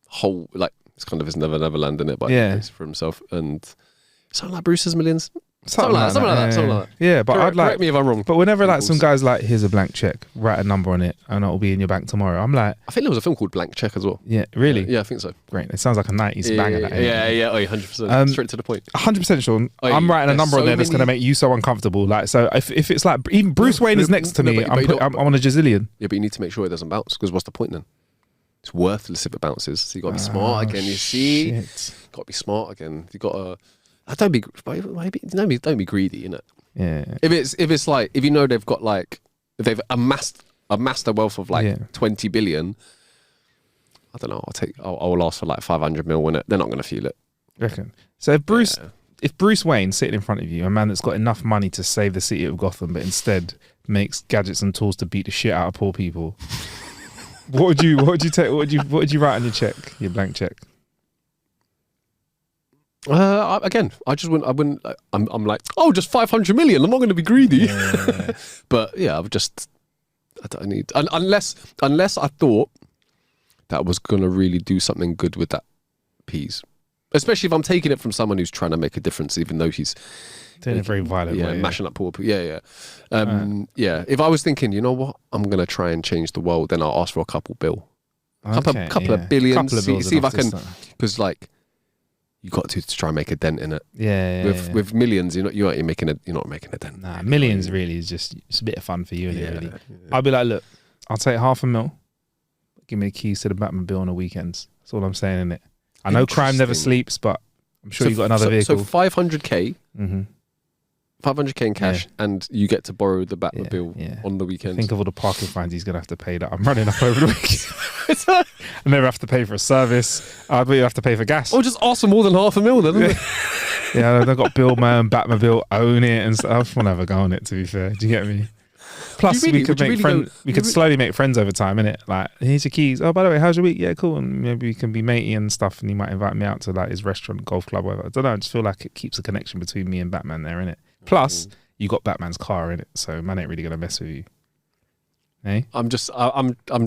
[SPEAKER 3] whole, like it's kind of his Neverland in it, but he makes it for himself. And something like Brewster's Millions. Something like that.
[SPEAKER 2] Yeah, but I'd like.
[SPEAKER 3] Correct me if I'm wrong.
[SPEAKER 2] But whenever like some guys like, here's a blank check, write a number on it, and it'll be in your bank tomorrow. I'm like,
[SPEAKER 3] I think there was a film called Blank Check as well.
[SPEAKER 2] Yeah, really?
[SPEAKER 3] Yeah, I think so.
[SPEAKER 2] Great. It sounds like a 90s banger.
[SPEAKER 3] Yeah, 100%. Straight to the point.
[SPEAKER 2] 100% Sean. I'm writing a number on there that's going to make you so uncomfortable. Like, so if it's like, even Bruce Wayne is next to me, I'm on a gazillion.
[SPEAKER 3] Yeah, but you need to make sure it doesn't bounce, because what's the point then? It's worthless if it bounces. So you got to be smart again. You see, got to be smart again. You got to. Don't be greedy, innit?
[SPEAKER 2] Yeah.
[SPEAKER 3] If it's like, if you know they've got like, if they've amassed a wealth of like 20 billion, I don't know. I'll ask for like 500 mil in it. They're not going to feel it.
[SPEAKER 2] Reckon. So if Bruce Wayne sitting in front of you, a man that's got enough money to save the city of Gotham, but instead makes gadgets and tools to beat the shit out of poor people, what would you write on your check, your blank check?
[SPEAKER 3] Again, I wouldn't. I'm like, oh, just 500 million. I'm not going to be greedy.
[SPEAKER 2] Yeah.
[SPEAKER 3] But yeah, I don't need unless I thought that was going to really do something good with that piece. Especially if I'm taking it from someone who's trying to make a difference, even though he's
[SPEAKER 2] doing it very violent way.
[SPEAKER 3] Mashing up poor people. Yeah. If I was thinking, you know what, I'm going to try and change the world, then I'll ask for a couple bill. Couple of billions. See if I can, because like, you got to try and make a dent in it.
[SPEAKER 2] Yeah.
[SPEAKER 3] With millions, you're not making a dent.
[SPEAKER 2] Nah, millions really is just, it's a bit of fun for you, isn't it? Really. Yeah. I'll be like, look, I'll take $500,000. Give me the keys to the Batmobile on the weekends. That's all I'm saying, innit? I know crime never sleeps, but I'm sure you've got another vehicle.
[SPEAKER 3] So 500k. 500k in cash, and you get to borrow the Batmobile on the weekends.
[SPEAKER 2] Think of all the parking fines he's going to have to pay that I'm running up over the weekend. I never have to pay for a service. But you have to pay for gas.
[SPEAKER 3] Oh, just ask for more than $500,000, then.
[SPEAKER 2] Yeah, they've got build my own Batmobile, own it, and stuff. I just want to have a go on it, to be fair. Do you get me? Plus, we could slowly make friends over time, innit? Like, here's your keys. Oh, by the way, how's your week? Yeah, cool. And maybe we can be matey and stuff, and he might invite me out to like his restaurant, golf club, whatever. I don't know. I just feel like it keeps a connection between me and Batman there, innit? Plus, you got Batman's car in it, so man ain't really gonna mess with you. Hey? I'm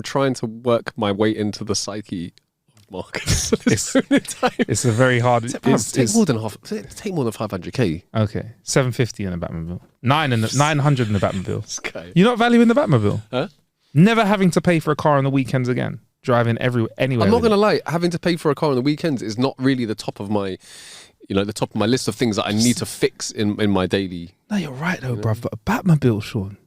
[SPEAKER 3] trying to work my way into the psyche of Marcus.
[SPEAKER 2] It's a very hard.
[SPEAKER 3] Take more than 500k.
[SPEAKER 2] Okay, 750 in the Batmobile. 900 in the Batmobile. You're not valuing the Batmobile.
[SPEAKER 3] Huh?
[SPEAKER 2] Never having to pay for a car on the weekends again. Driving anywhere.
[SPEAKER 3] I'm not gonna lie. Having to pay for a car on the weekends is not really the top of my. The top of my list of things that I need to fix in my daily.
[SPEAKER 2] No, you're right though, bruv. But a Batmobile, Sean.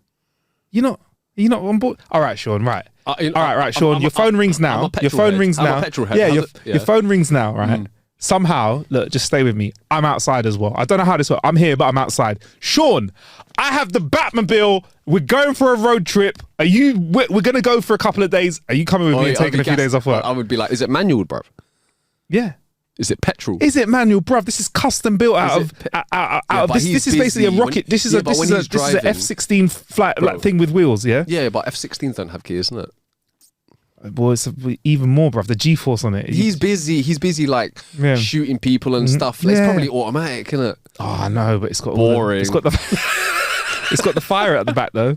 [SPEAKER 2] You're not on board. All right, Sean. Right. Right, Sean. Your phone rings now. Your phone rings now. Yeah, your phone rings now. Right. Somehow, look, just stay with me. I'm outside as well. I don't know how this works. I'm here, but I'm outside. Sean, I have the Batmobile. We're going for a road trip. We're gonna go for a couple of days. Are you coming with me and taking a few days off work?
[SPEAKER 3] I would be like, is it manual, bruv?
[SPEAKER 2] Yeah.
[SPEAKER 3] Is it petrol?
[SPEAKER 2] Is it manual, bruv? This is custom built out of. This is basically a rocket. This is an F-16 flight thing with wheels. Yeah.
[SPEAKER 3] Yeah, but F-16s don't have keys, isn't it?
[SPEAKER 2] Well, it's even more, bruv. The G-force on it.
[SPEAKER 3] He's busy like shooting people and stuff. It's probably automatic, isn't it?
[SPEAKER 2] Oh, I know, but it's got
[SPEAKER 3] boring.
[SPEAKER 2] It's got the fire at the back though.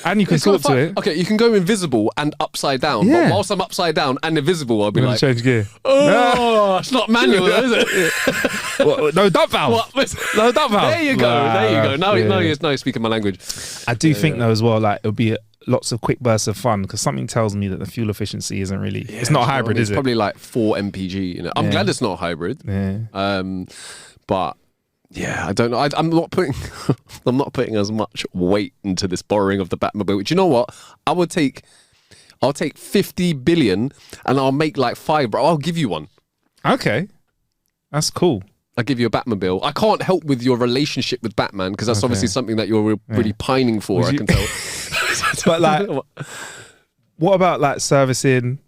[SPEAKER 2] And you can talk to it.
[SPEAKER 3] Okay, you can go invisible and upside down.
[SPEAKER 2] Yeah.
[SPEAKER 3] But whilst I'm upside down and invisible, I'll be like,
[SPEAKER 2] change gear.
[SPEAKER 3] Oh, it's not manual, is it?
[SPEAKER 2] What? No dump valve. No dump valve.
[SPEAKER 3] There you go. Now you're speaking my language.
[SPEAKER 2] I do think though as well, like it'll be lots of quick bursts of fun, because something tells me that the fuel efficiency isn't really. It's not a hybrid, is
[SPEAKER 3] it's
[SPEAKER 2] it?
[SPEAKER 3] Probably like 4 mpg. You know, I'm glad it's not a hybrid.
[SPEAKER 2] Yeah.
[SPEAKER 3] But yeah, I don't know. I'm not putting I'm not putting as much weight into this borrowing of the Batmobile. Which, you know what? I'll take 50 billion and I'll make like 5, bro. I'll give you one.
[SPEAKER 2] Okay, that's cool.
[SPEAKER 3] I'll give you a Batmobile. I can't help with your relationship with Batman, because that's obviously something that you're really pining for. I can tell.
[SPEAKER 2] But like, what about like servicing?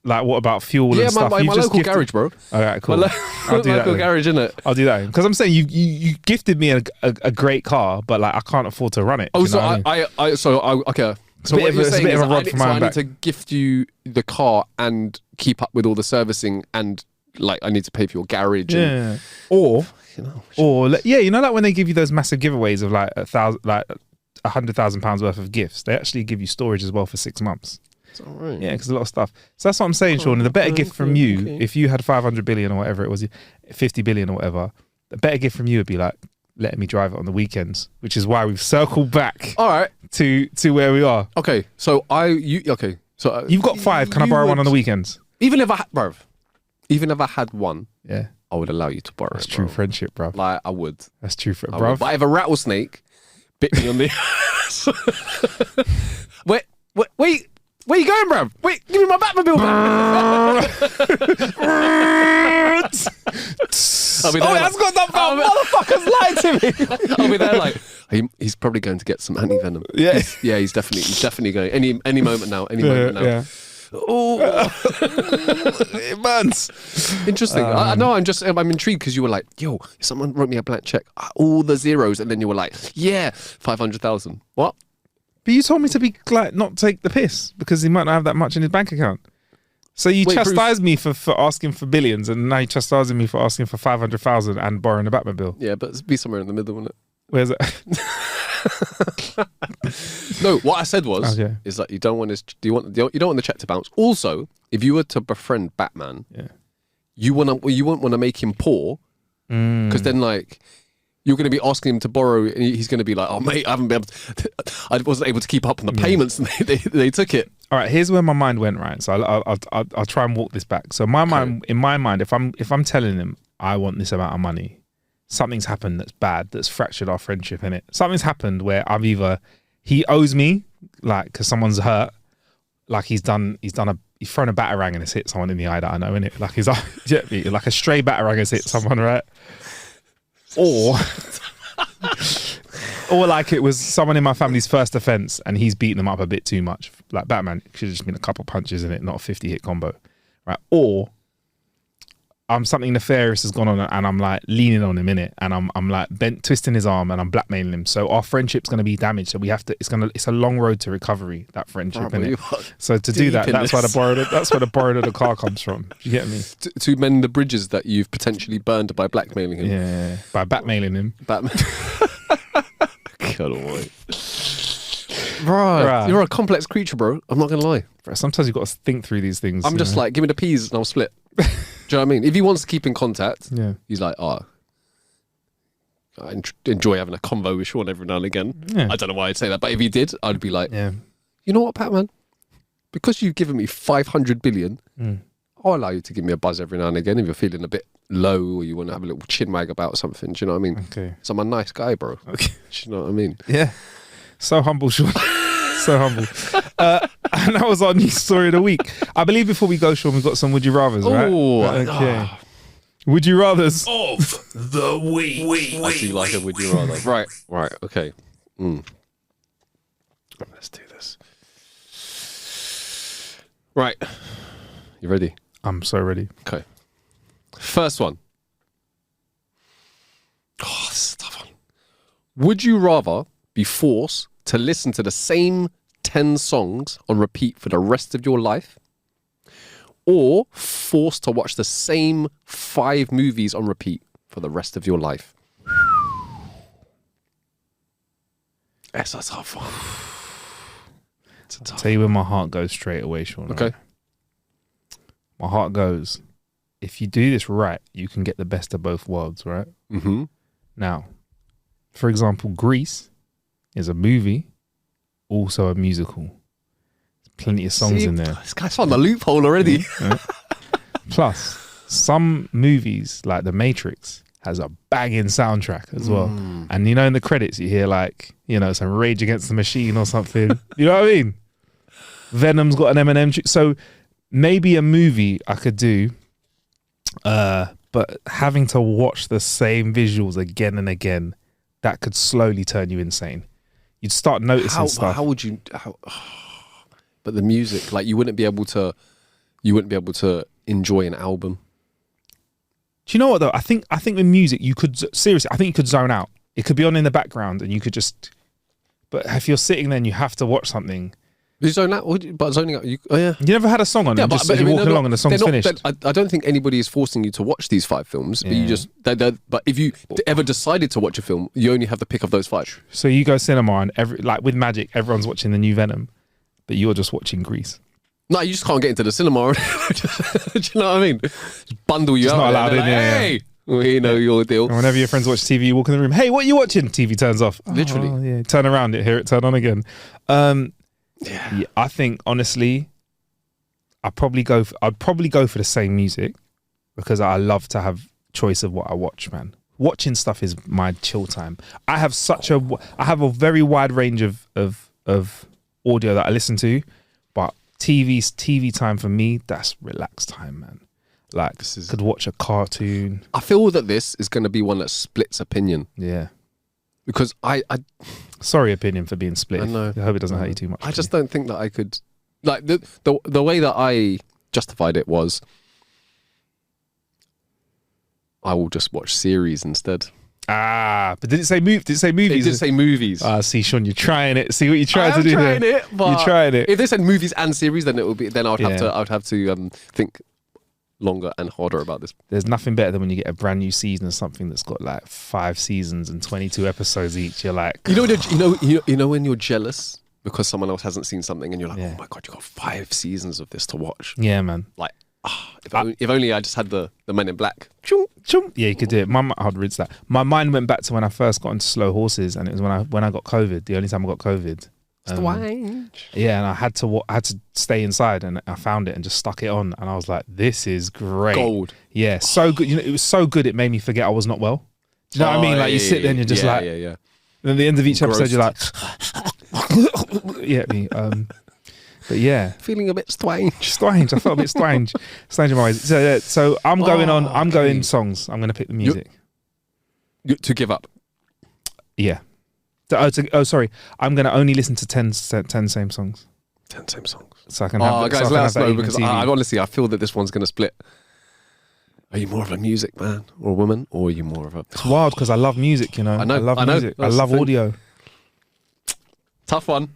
[SPEAKER 2] Like, what about fuel and stuff?
[SPEAKER 3] My local garage, bro.
[SPEAKER 2] All right, cool.
[SPEAKER 3] I'll do local garage, innit?
[SPEAKER 2] I'll do that, because I'm saying you gifted me a great car, but like I can't afford to run it.
[SPEAKER 3] Oh, so okay. So what you're saying is I need to gift you the car and keep up with all the servicing, and like I need to pay for your garage.
[SPEAKER 2] Yeah. Or you know, like when they give you those massive giveaways of like £100,000 worth of gifts, they actually give you storage as well for 6 months.
[SPEAKER 3] All right.
[SPEAKER 2] Yeah, because a lot of stuff. So that's what I'm saying, Sean. The better gift from you, if you had 500 billion or whatever it was, 50 billion or whatever, the better gift from you would be like letting me drive it on the weekends, which is why we've circled back.
[SPEAKER 3] All right.
[SPEAKER 2] To where we are.
[SPEAKER 3] Okay. So
[SPEAKER 2] you've got 5. Can I borrow one on the weekends?
[SPEAKER 3] Even if I had one,
[SPEAKER 2] yeah,
[SPEAKER 3] I would allow you to borrow.
[SPEAKER 2] That's
[SPEAKER 3] it,
[SPEAKER 2] true
[SPEAKER 3] bro.
[SPEAKER 2] friendship, bro.
[SPEAKER 3] Like I would.
[SPEAKER 2] That's true for
[SPEAKER 3] I
[SPEAKER 2] bro.
[SPEAKER 3] would. But if a rattlesnake bit me on the where you going, bruv? Wait, give me my Batmobile back. I'll be there
[SPEAKER 2] that's got that motherfuckers lied to me.
[SPEAKER 3] I'll be there like, he's probably going to get some anti-venom.
[SPEAKER 2] Yeah.
[SPEAKER 3] He's definitely going. Any moment now.
[SPEAKER 2] Yeah.
[SPEAKER 3] Oh,
[SPEAKER 2] It burns.
[SPEAKER 3] interesting. I know. I'm intrigued, because you were like, "Yo, someone wrote me a blank check, all the zeros," and then you were like, "Yeah, 500,000." What?
[SPEAKER 2] But you told me to be like not take the piss, because he might not have that much in his bank account. So you chastised me for asking for billions, and now you're chastising me for asking for 500,000 and borrowing a Batmobile.
[SPEAKER 3] Yeah, but be somewhere in the middle, wouldn't it?
[SPEAKER 2] Where's it?
[SPEAKER 3] No, what I said was is that you don't want the check to bounce. Also, if you were to befriend Batman, you wouldn't want to make him poor, because then like you're going to be asking him to borrow, and he's going to be like, "Oh mate, I wasn't able to keep up on the payments, and they took it."
[SPEAKER 2] All right, here's where my mind went. Right, so I'll try and walk this back. So in my mind, if I'm telling him I want this amount of money, something's happened that's bad, that's fractured our friendship in it. Something's happened where he owes me, like, because someone's hurt, like he's thrown a batarang and it's hit someone in the eye that I know, innit? Like like a stray batarang has hit someone, right? Or like it was someone in my family's first offense and he's beaten them up a bit too much. Like Batman, it should have just been a couple punches in it, not a 50 hit combo, right? Or something nefarious has gone on and I'm like leaning on him in it, and I'm like twisting his arm and I'm blackmailing him. So our friendship's going to be damaged. So it's a long road to recovery, that friendship, innit? So to do that, that's where the borrowed of the car comes from. Do you get me?
[SPEAKER 3] To mend the bridges that you've potentially burned by blackmailing him.
[SPEAKER 2] Yeah, by blackmailing him.
[SPEAKER 3] Batman. God almighty. Right. You're a complex creature, bro. I'm not going to lie.
[SPEAKER 2] Sometimes you've got to think through these things.
[SPEAKER 3] I'm just like, give me the peas and I'll split. Do you know what I mean? If he wants to keep in contact, he's like, I enjoy having a convo with Sean every now and again. Yeah. I don't know why I'd say that, but if he did, I'd be like, you know what, Batman? Because you've given me 500 billion, I'll allow you to give me a buzz every now and again if you're feeling a bit low or you want to have a little chin wag about something. Do you know what I mean?
[SPEAKER 2] Okay.
[SPEAKER 3] So I'm a nice guy, bro. Okay. Do you know what I mean?
[SPEAKER 2] Yeah. So humble, Sean. So humble. And that was our news story of the week. I believe before we go, Sean, we've got some would you rathers, right? Okay. Would you rathers
[SPEAKER 1] of the week.
[SPEAKER 3] I do like a would you rather. Right. Okay. Let's do this. Right. You ready?
[SPEAKER 2] I'm so ready.
[SPEAKER 3] Okay. First one. Oh, this is a tough one. Would you rather be forced to listen to the same 10 songs on repeat for the rest of your life, or forced to watch the same 5 movies on repeat for the rest of your life? That's a tough one.
[SPEAKER 2] I'll tell you where my heart goes straight away, Sean.
[SPEAKER 3] Okay.
[SPEAKER 2] Right? My heart goes, if you do this right, you can get the best of both worlds, right?
[SPEAKER 3] Mm-hmm.
[SPEAKER 2] Now, for example, Grease is a movie also a musical. There's plenty of songs in there.
[SPEAKER 3] This guy's found the loophole already.
[SPEAKER 2] Yeah. Plus, some movies like The Matrix has a banging soundtrack as well. And in the credits you hear some Rage Against the Machine or something. You know what I mean? Venom's got an Eminem. So maybe a movie I could do, but having to watch the same visuals again and again, that could slowly turn you insane. You'd start noticing stuff.
[SPEAKER 3] How would you? But the music, like you wouldn't be able to enjoy an album.
[SPEAKER 2] Do you know what though? I think with music you could seriously. I think you could zone out. It could be on in the background, and you could just. But if you're sitting there and you have to watch something.
[SPEAKER 3] You zone out, but zoning out. Oh yeah.
[SPEAKER 2] You never had a song on, and just you're walking along and the song's finished.
[SPEAKER 3] I don't think anybody is forcing you to watch these 5 films, but you just. But if you ever decided to watch a film, you only have the pick of those 5.
[SPEAKER 2] So you go cinema and with Magic, everyone's watching the new Venom, but you're just watching Grease.
[SPEAKER 3] No, you just can't get into the cinema. Do you know what I mean? Just bundle you
[SPEAKER 2] just
[SPEAKER 3] out.
[SPEAKER 2] Not allowed in.
[SPEAKER 3] Hey, we know your deal.
[SPEAKER 2] And whenever your friends watch TV, you walk in the room. Hey, what are you watching? TV turns off.
[SPEAKER 3] Literally.
[SPEAKER 2] Oh, yeah. Turn around, hear it turn on again. Yeah, I think honestly, I'd probably go for the same music because I love to have choice of what I watch, man. Watching stuff is my chill time. I have a very wide range of audio that I listen to, but TV time for me, that's relaxed time, man. Like could watch a cartoon.
[SPEAKER 3] I feel that this is going to be one that splits opinion.
[SPEAKER 2] Yeah.
[SPEAKER 3] Because I
[SPEAKER 2] sorry, opinion for being split.
[SPEAKER 3] I know.
[SPEAKER 2] I hope it doesn't hurt you too much.
[SPEAKER 3] I just don't think that I could. Like the way that I justified it was, I will just watch series instead.
[SPEAKER 2] But did it say movies?
[SPEAKER 3] It did say movies.
[SPEAKER 2] See, Sean, you're trying it. See what you're trying to do.
[SPEAKER 3] I'm trying it, but
[SPEAKER 2] you're trying it.
[SPEAKER 3] If they said movies and series, then it would be. Then I would have to think longer and harder about this.
[SPEAKER 2] There's nothing better than when you get a brand new season of something that's got like 5 seasons and 22 episodes each. You're like,
[SPEAKER 3] you know when you're jealous because someone else hasn't seen something, and you're like, oh my god, you got 5 seasons of this to watch.
[SPEAKER 2] Yeah, man.
[SPEAKER 3] Like, if only I just had the Men in Black.
[SPEAKER 2] Yeah, you could do it. I'd rinse that. My mind went back to when I first got into Slow Horses, and it was when I got COVID. The only time I got COVID. Yeah, and I had to stay inside, and I found it and just stuck it on, and I was like, "This is great,
[SPEAKER 3] gold."
[SPEAKER 2] Yeah, so good. It was so good. It made me forget I was not well. Do you know what I mean? Like you sit there and you're just
[SPEAKER 3] yeah.
[SPEAKER 2] And at the end of each episode, you're like, but yeah,
[SPEAKER 3] feeling a bit strange.
[SPEAKER 2] I felt a bit strange in my ways. So I'm going on. I'm going songs. I'm going to pick the music.
[SPEAKER 3] To give up.
[SPEAKER 2] Yeah. Sorry. I'm going to only listen to 10 same songs.
[SPEAKER 3] 10 same songs.
[SPEAKER 2] So I can have.
[SPEAKER 3] Guys, let us know because
[SPEAKER 2] I
[SPEAKER 3] honestly, I feel that this one's going to split. Are you more of a music man or a woman, or are you more of a?
[SPEAKER 2] It's wild because I love music. I love music. I love audio.
[SPEAKER 3] Tough one.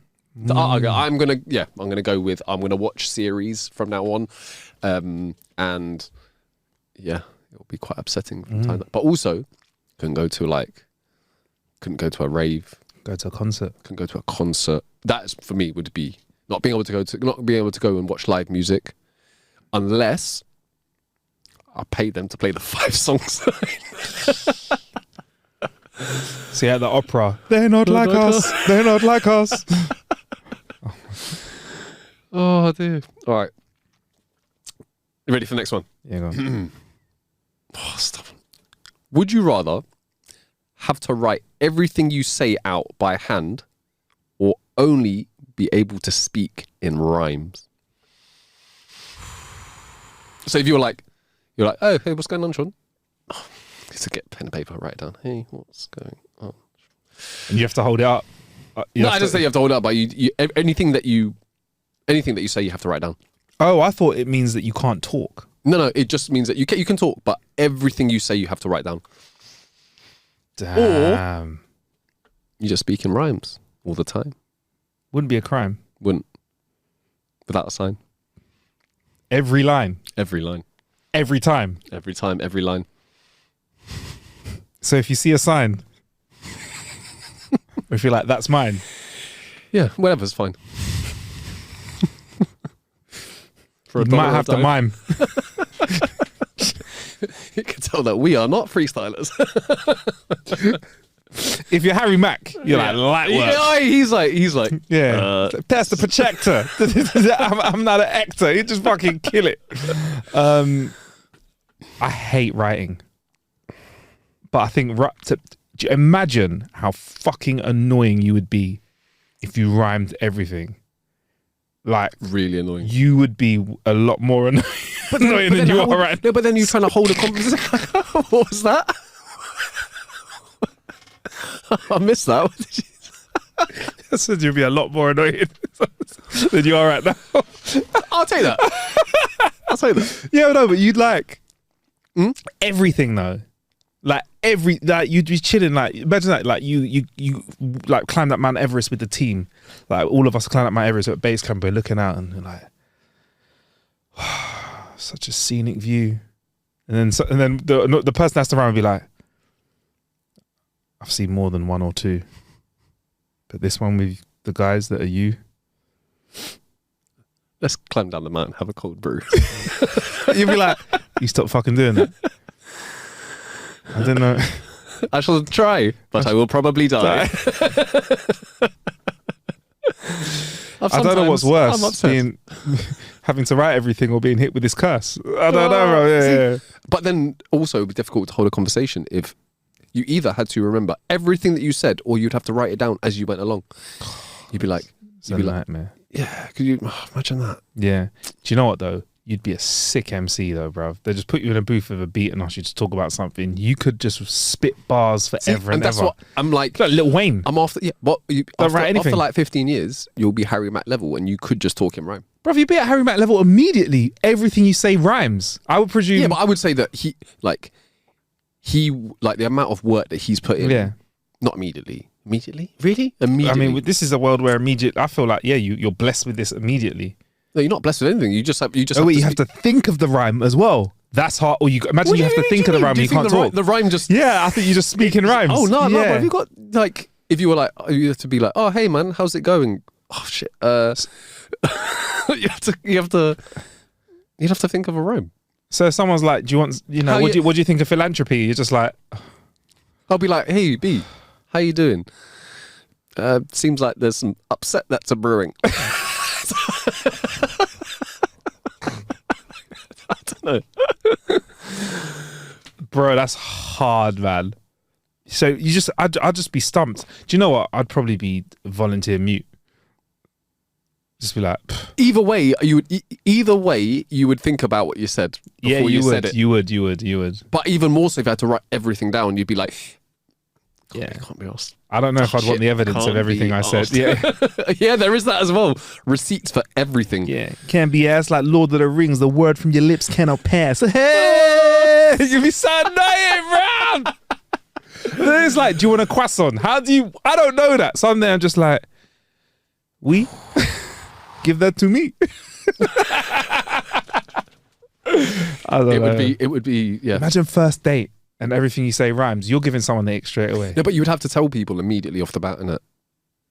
[SPEAKER 3] I'm gonna watch series from now on, and yeah, it'll be quite upsetting from time. But also, couldn't go to a rave,
[SPEAKER 2] go to a concert.
[SPEAKER 3] Couldn't go to a concert. That for me would be not being able to go and watch live music, unless I paid them to play the 5 songs.
[SPEAKER 2] See, at the opera, they're not like us. They're not like us.
[SPEAKER 3] Oh dear. All right. You ready for the next one?
[SPEAKER 2] Yeah, go on.
[SPEAKER 3] Stop. Would you rather have to write everything you say out by hand, or only be able to speak in rhymes? So if you're like, oh, hey, what's going on, Sean? Oh, to get pen and paper, write it down. Hey, what's going on?
[SPEAKER 2] And you have to hold it up.
[SPEAKER 3] I just say you have to hold it up, but anything that you say, you have to write down.
[SPEAKER 2] Oh, I thought it means that you can't talk.
[SPEAKER 3] No, it just means that you can talk, but everything you say, you have to write down.
[SPEAKER 2] Damn.
[SPEAKER 3] Or you just speak in rhymes all the time.
[SPEAKER 2] Wouldn't be a crime.
[SPEAKER 3] Wouldn't. Without a sign.
[SPEAKER 2] Every line.
[SPEAKER 3] Every line.
[SPEAKER 2] Every time.
[SPEAKER 3] Every time, every line.
[SPEAKER 2] So if you see a sign, if you're like, that's mine.
[SPEAKER 3] Yeah, whatever's fine.
[SPEAKER 2] You might have to mime.
[SPEAKER 3] You can tell that we are not freestylers.
[SPEAKER 2] if you're Harry Mack, you're like light work.
[SPEAKER 3] Yeah, he's like,
[SPEAKER 2] Yeah, that's the projector. I'm not an actor. You just fucking kill it. I hate writing, but I think imagine how fucking annoying you would be if you rhymed everything. Like
[SPEAKER 3] really annoying.
[SPEAKER 2] You would be a lot more annoying than you are right now.
[SPEAKER 3] No, but then you're trying to hold a conversation. What was that? I missed that. What did you say?
[SPEAKER 2] I said you'd be a lot more annoying than you are right now.
[SPEAKER 3] I'll take that. I'll take that.
[SPEAKER 2] Yeah, no, but you'd like everything though. Like you'd be chilling. Like imagine that. Like you like climbed up Mount Everest with the team. Like all of us climbed up Mount Everest at base camp. We're looking out and we're like, such a scenic view. And then the person that's around would be like, I've seen more than one or two, but this one with the guys that are you.
[SPEAKER 3] Let's climb down the mountain, have a cold brew.
[SPEAKER 2] You'd be like, you stop fucking doing that. I don't know.
[SPEAKER 3] I shall try, but I will probably die.
[SPEAKER 2] I don't know what's worse, having to write everything or being hit with this curse. I don't know, bro. Yeah.
[SPEAKER 3] But then also it'd be difficult to hold a conversation if you either had to remember everything that you said or you'd have to write it down as you went along. You'd be like,
[SPEAKER 2] it's a nightmare.
[SPEAKER 3] Yeah, could you imagine that?
[SPEAKER 2] Yeah. Do you know what though? You'd be a sick MC though, bro. They just put you in a booth with a beat and ask you to talk about something. You could just spit bars forever and
[SPEAKER 3] that's
[SPEAKER 2] ever.
[SPEAKER 3] What I'm like
[SPEAKER 2] Lil Wayne.
[SPEAKER 3] I'm after. Yeah, what?
[SPEAKER 2] Write anything.
[SPEAKER 3] After like 15 years, you'll be Harry Mack level, and you could just talk in rhyme.
[SPEAKER 2] Bro, you'd be at Harry Mack level immediately. Everything you say rhymes. I would presume.
[SPEAKER 3] Yeah, but I would say that he the amount of work that he's put in.
[SPEAKER 2] Yeah.
[SPEAKER 3] Not immediately. Immediately? Really? Immediately.
[SPEAKER 2] I mean, this is a world where I feel like, yeah, you're blessed with this immediately.
[SPEAKER 3] No, you're not blessed with anything. You just have.
[SPEAKER 2] You have to think of the rhyme as well. That's hard. Or you imagine you have to think of the rhyme and you can't talk.
[SPEAKER 3] The rhyme just.
[SPEAKER 2] Yeah, I think you just speak in rhymes.
[SPEAKER 3] Oh no, no. Have you got like? If you were like, you have to be like, oh hey man, how's it going? Oh shit. You have to think of a rhyme.
[SPEAKER 2] So if someone's like, do you want? What do you think of philanthropy? You're just like.
[SPEAKER 3] I'll be like, hey B, how you doing? Seems like there's some upset that's a brewing. I don't know.
[SPEAKER 2] Bro, that's hard, man. So I'd just be stumped. Do you know what? I'd probably be volunteer mute. Just be like, pff.
[SPEAKER 3] Either way, you would think about what you said before you said it.
[SPEAKER 2] You would.
[SPEAKER 3] But even more so, if you had to write everything down, you'd be like, can't be asked.
[SPEAKER 2] I don't know if I'd want the evidence of everything I said. Yeah.
[SPEAKER 3] Yeah, there is that as well. Receipts for everything.
[SPEAKER 2] Yeah. Can't be asked like Lord of the Rings. The word from your lips cannot pass. Hey! You'd be so annoying, bro! Then it's like, do you want a croissant? I don't know that. So I'm there, I'm just like, we? Give that to me. I don't know.
[SPEAKER 3] It would be, yeah.
[SPEAKER 2] Imagine first date. And everything you say rhymes, you're giving someone the ick straight away.
[SPEAKER 3] No, but you would have to tell people immediately off the bat, innit?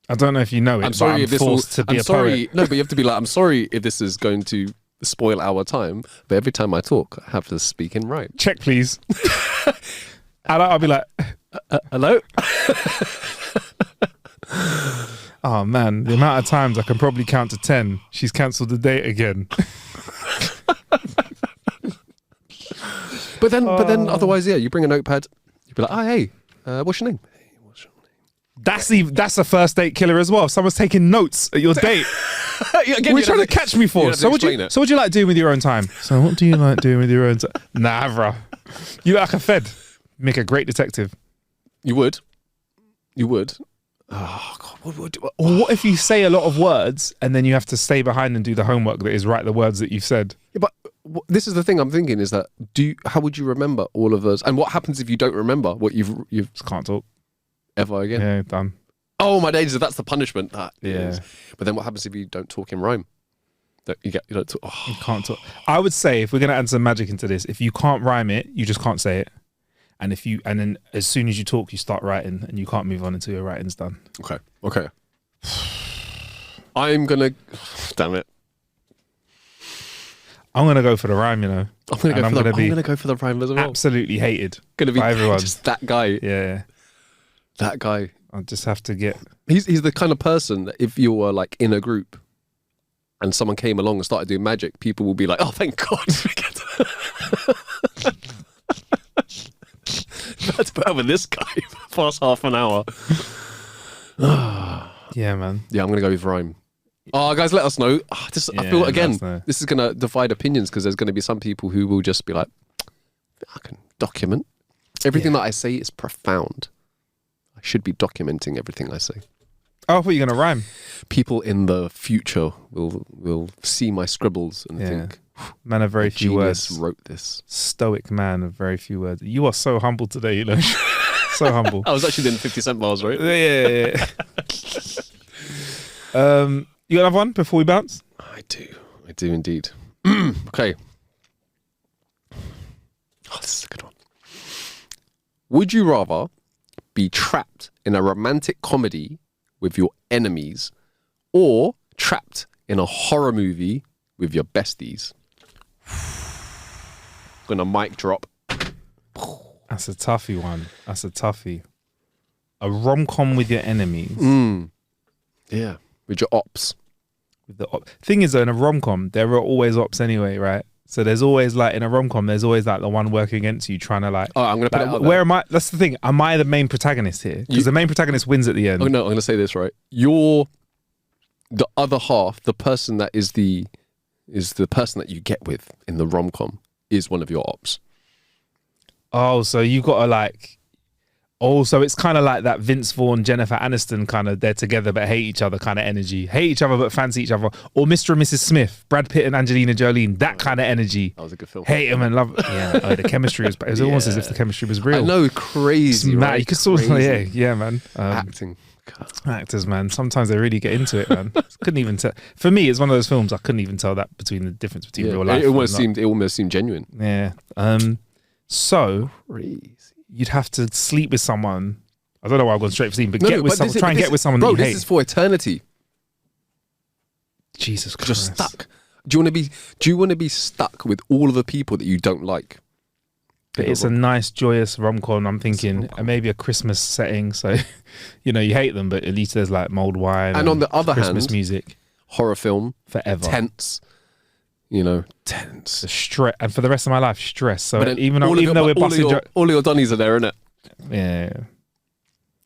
[SPEAKER 2] I don't know if you know it, but I'm forced to be a poet.
[SPEAKER 3] No, but you have to be like, I'm sorry if this is going to spoil our time, but every time I talk, I have to speak in rhyme.
[SPEAKER 2] Check, please. And I'll be like,
[SPEAKER 3] hello?
[SPEAKER 2] Oh man, the amount of times I can probably count to 10. She's cancelled the date again. But then otherwise, yeah, you bring a notepad, you'd be like, oh, hey, what's your name? Hey, what's your name? That's a first date killer as well. If someone's taking notes at your date.
[SPEAKER 3] Again,
[SPEAKER 2] what are you trying to catch me for? So what do you like doing with your own time? So what do you like doing with your own time? Nah, bro. You look like a Fed. Make a great detective.
[SPEAKER 3] You would. Oh, God.
[SPEAKER 2] Or what if you say a lot of words and then you have to stay behind and do the homework that is write the words that you've said?
[SPEAKER 3] Yeah, but this is the thing I'm thinking is that how would you remember all of those? And what happens if you don't remember what you've
[SPEAKER 2] just can't talk
[SPEAKER 3] ever again?
[SPEAKER 2] Yeah, done.
[SPEAKER 3] Oh my days! That's the punishment.
[SPEAKER 2] Yeah.
[SPEAKER 3] But then what happens if you don't talk in rhyme? That you don't talk. Oh.
[SPEAKER 2] You can't talk. I would say if we're gonna add some magic into this, if you can't rhyme it, you just can't say it. And then as soon as you talk, you start writing, and you can't move on until your writing's done.
[SPEAKER 3] Okay. I'm gonna. Damn it.
[SPEAKER 2] I'm gonna go for the rhyme. I'm
[SPEAKER 3] gonna go for the rhyme as well.
[SPEAKER 2] Absolutely hated.
[SPEAKER 3] Gonna be
[SPEAKER 2] by everyone.
[SPEAKER 3] Just that guy.
[SPEAKER 2] Yeah.
[SPEAKER 3] That guy.
[SPEAKER 2] I just have to get.
[SPEAKER 3] He's the kind of person that if you were like in a group and someone came along and started doing magic, people will be like, "Oh, thank God." That's better with this guy for the past half an hour.
[SPEAKER 2] Yeah, man.
[SPEAKER 3] Yeah, I'm going to go with rhyme. Oh, guys, let us know. I feel, again, this is going to divide opinions because there's going to be some people who will just be like, I can document. Everything that I say is profound. I should be documenting everything I say.
[SPEAKER 2] Oh, I thought you were going to rhyme.
[SPEAKER 3] People in the future will see my scribbles and think,
[SPEAKER 2] man of very few words.
[SPEAKER 3] Wrote this.
[SPEAKER 2] Stoic man of very few words. You are so humble today, you know. So humble.
[SPEAKER 3] I was actually doing 50 Cent bars, right?
[SPEAKER 2] Yeah. You got another one before we bounce?
[SPEAKER 3] I do indeed. Okay. Oh, this is a good one. Would you rather be trapped in a romantic comedy with your enemies or trapped in a horror movie with your besties? Gonna mic drop.
[SPEAKER 2] That's a toughie one. That's a toughie. A rom-com with your enemies.
[SPEAKER 3] Yeah, with your ops.
[SPEAKER 2] Thing is, though, in a rom-com, there are always ops anyway, right? So there's always like in a rom-com, there's always like the one working against you, trying to like.
[SPEAKER 3] Oh, I'm gonna put it out there.
[SPEAKER 2] Where am I? That's the thing. Am I the main protagonist here? Because the main protagonist wins at the end.
[SPEAKER 3] Oh no, I'm gonna say this right. You're the other half. The person that is the person that you get with in the rom-com is one of your ops.
[SPEAKER 2] Oh, so you got to like. Oh, so it's kind of like that Vince Vaughn, Jennifer Aniston kind of they're together but hate each other kind of energy. Hate each other but fancy each other. Or Mr. and Mrs. Smith, Brad Pitt and Angelina Jolie, that kind of energy.
[SPEAKER 3] That was a good film.
[SPEAKER 2] Hate him and love. Yeah, the chemistry was. It was almost as if the chemistry was real.
[SPEAKER 3] I know, crazy.
[SPEAKER 2] Matt,
[SPEAKER 3] right?
[SPEAKER 2] you could sort of, yeah, man.
[SPEAKER 3] Acting. God.
[SPEAKER 2] Actors, man. Sometimes they really get into it, man. Couldn't even tell. For me, it's one of those films I couldn't even tell that between the difference between real life.
[SPEAKER 3] It almost seemed genuine.
[SPEAKER 2] Yeah. So
[SPEAKER 3] Crazy.
[SPEAKER 2] you'd have to sleep with someone. I don't know why I've gone straight for sleep, but get with someone. Try and get with someone.
[SPEAKER 3] Bro,
[SPEAKER 2] that you
[SPEAKER 3] this is for eternity.
[SPEAKER 2] Jesus Christ.
[SPEAKER 3] You're stuck. Do you want to be stuck with all of the people that you don't like?
[SPEAKER 2] But it's a nice, joyous rom-com. I'm thinking maybe a Christmas setting. So, you hate them, but at least there's like mulled wine.
[SPEAKER 3] And on the other
[SPEAKER 2] Christmas
[SPEAKER 3] hand,
[SPEAKER 2] music.
[SPEAKER 3] Horror film.
[SPEAKER 2] Forever.
[SPEAKER 3] Tense. Tense.
[SPEAKER 2] Stress. And for the rest of my life, stress. So even though we're
[SPEAKER 3] busting... All of your Donnies are there, innit?
[SPEAKER 2] Yeah.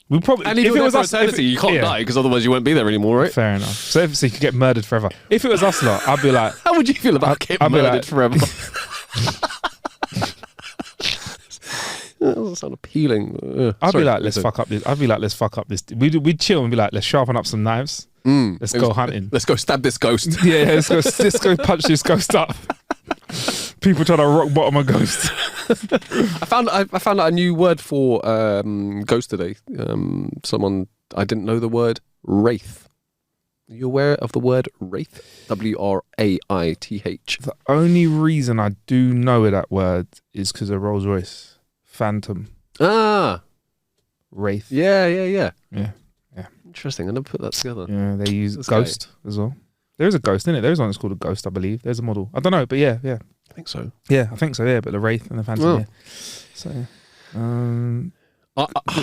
[SPEAKER 2] We probably,
[SPEAKER 3] and if it was us, eternity, you can't die because otherwise you won't be there animore, right?
[SPEAKER 2] Fair enough. So you could get murdered forever. If it was us lot, I'd be like,
[SPEAKER 3] how would you feel about getting murdered forever? That doesn't sound appealing.
[SPEAKER 2] I'd be like, let's fuck up this. I'd be like, let's fuck up this. We'd chill and be like, let's sharpen up some knives. Let's go hunting.
[SPEAKER 3] Let's go stab this ghost.
[SPEAKER 2] Yeah, let's go punch this ghost up. People trying to rock bottom a ghost.
[SPEAKER 3] I found out a new word for ghost today. Someone I didn't know the word wraith. Are you aware of the word wraith? W-R-A-I-T-H.
[SPEAKER 2] The only reason I do know that word is because of Rolls Royce Phantom. Wraith.
[SPEAKER 3] Yeah.
[SPEAKER 2] Interesting.
[SPEAKER 3] I never put that together.
[SPEAKER 2] Yeah, they use ghost as well. There is a ghost in it. There is one that's called a ghost, I believe. There's a model. I don't know, but yeah.
[SPEAKER 3] I think so.
[SPEAKER 2] Yeah, I think so. Yeah, but the wraith and the phantom.
[SPEAKER 3] Oh.
[SPEAKER 2] Yeah. So,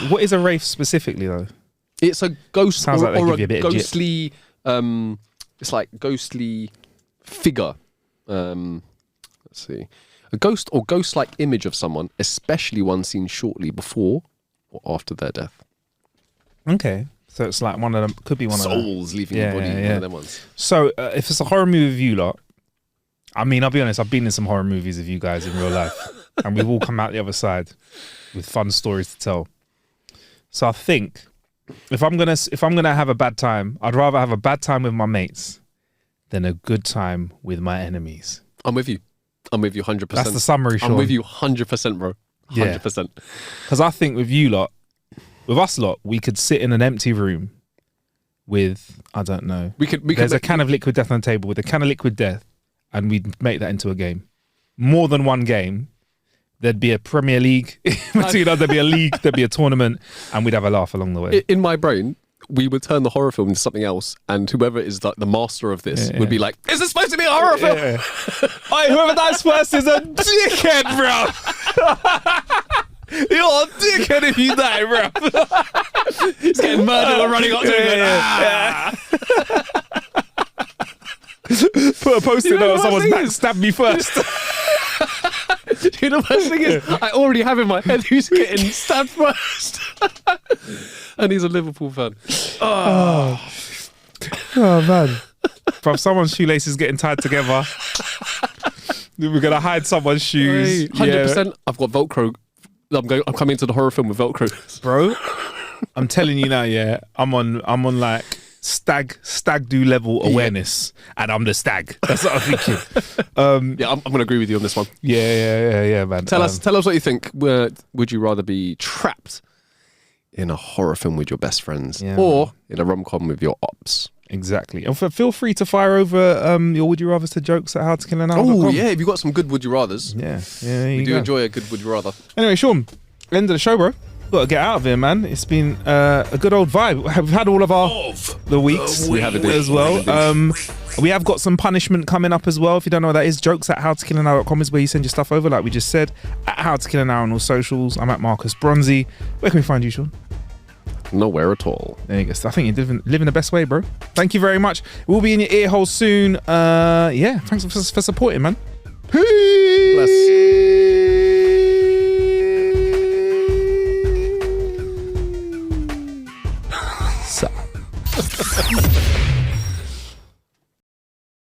[SPEAKER 2] what is a wraith specifically though?
[SPEAKER 3] It's a ghost.
[SPEAKER 2] Sounds like they give you a bit of
[SPEAKER 3] ghostly. It's like ghostly figure. Let's see, a ghost or ghost-like image of someone, especially one seen shortly before or after their death.
[SPEAKER 2] Okay. So it's like one of them, could be one of them.
[SPEAKER 3] Souls leaving the body, one of them ones.
[SPEAKER 2] So if it's a horror movie with you lot, I mean, I'll be honest, I've been in some horror movies with you guys in real life and we've all come out the other side with fun stories to tell. So I think if I'm gonna have a bad time, I'd rather have a bad time with my mates than a good time with my enemies.
[SPEAKER 3] I'm with you 100%.
[SPEAKER 2] That's the summary, Sean.
[SPEAKER 3] I'm with you 100%, bro. 100%.
[SPEAKER 2] Because I think with you lot, with us lot, we could sit in an empty room with, I don't know. There's a can of liquid death on the table with a can of liquid death and we'd make that into a game. More than one game. There'd be a Premier League between us, there'd be a league, there'd be a tournament, and we'd have a laugh along the way.
[SPEAKER 3] In my brain, we would turn the horror film into something else, and whoever is like the master of this would be like, "Is this supposed to be a horror film?"
[SPEAKER 2] Hey, whoever dies first is a dickhead, bro. You're a dickhead if you die, bro.
[SPEAKER 3] He's getting murdered and running up to him.
[SPEAKER 2] Put a post-it note on someone's back, stab me first.
[SPEAKER 3] You know, the worst thing is, I already have in my head who's getting stabbed first. And he's a Liverpool fan.
[SPEAKER 2] Oh man. Bro, someone's shoelace is getting tied together. We're going to hide someone's shoes.
[SPEAKER 3] 100%.
[SPEAKER 2] Yeah.
[SPEAKER 3] I've got Velcro. I'm coming to the horror film with Velcro.
[SPEAKER 2] Bro, I'm telling you now, yeah, I'm on like stag do level awareness, and I'm the stag. That's what I'm thinking.
[SPEAKER 3] Yeah, I'm going to agree with you on this one.
[SPEAKER 2] Yeah, man.
[SPEAKER 3] Tell us what you think. Would you rather be trapped in a horror film with your best friends, or in a rom-com with your ops?
[SPEAKER 2] Exactly. And feel free to fire over your would you rathers to jokes at howtokillanhour.com.
[SPEAKER 3] Oh yeah, if you've got some good would you rathers.
[SPEAKER 2] Yeah,
[SPEAKER 3] we do enjoy a good would you rather.
[SPEAKER 2] Anyway, Sean, end of the show, bro. Got to get out of here, man. It's been a good old vibe. We've had all of the weeks
[SPEAKER 3] We have
[SPEAKER 2] as well. We have got some punishment coming up as well. If you don't know what that is, jokes at howtokillanhour.com is where you send your stuff over, like we just said. At howtokillanhour on all socials. I'm at Marcus Bronzy. Where can we find you, Sean?
[SPEAKER 3] Nowhere at all.
[SPEAKER 2] There you go. I think you're living the best way, bro. Thank you very much. We'll be in your ear hole soon. Thanks for supporting, man. Peace.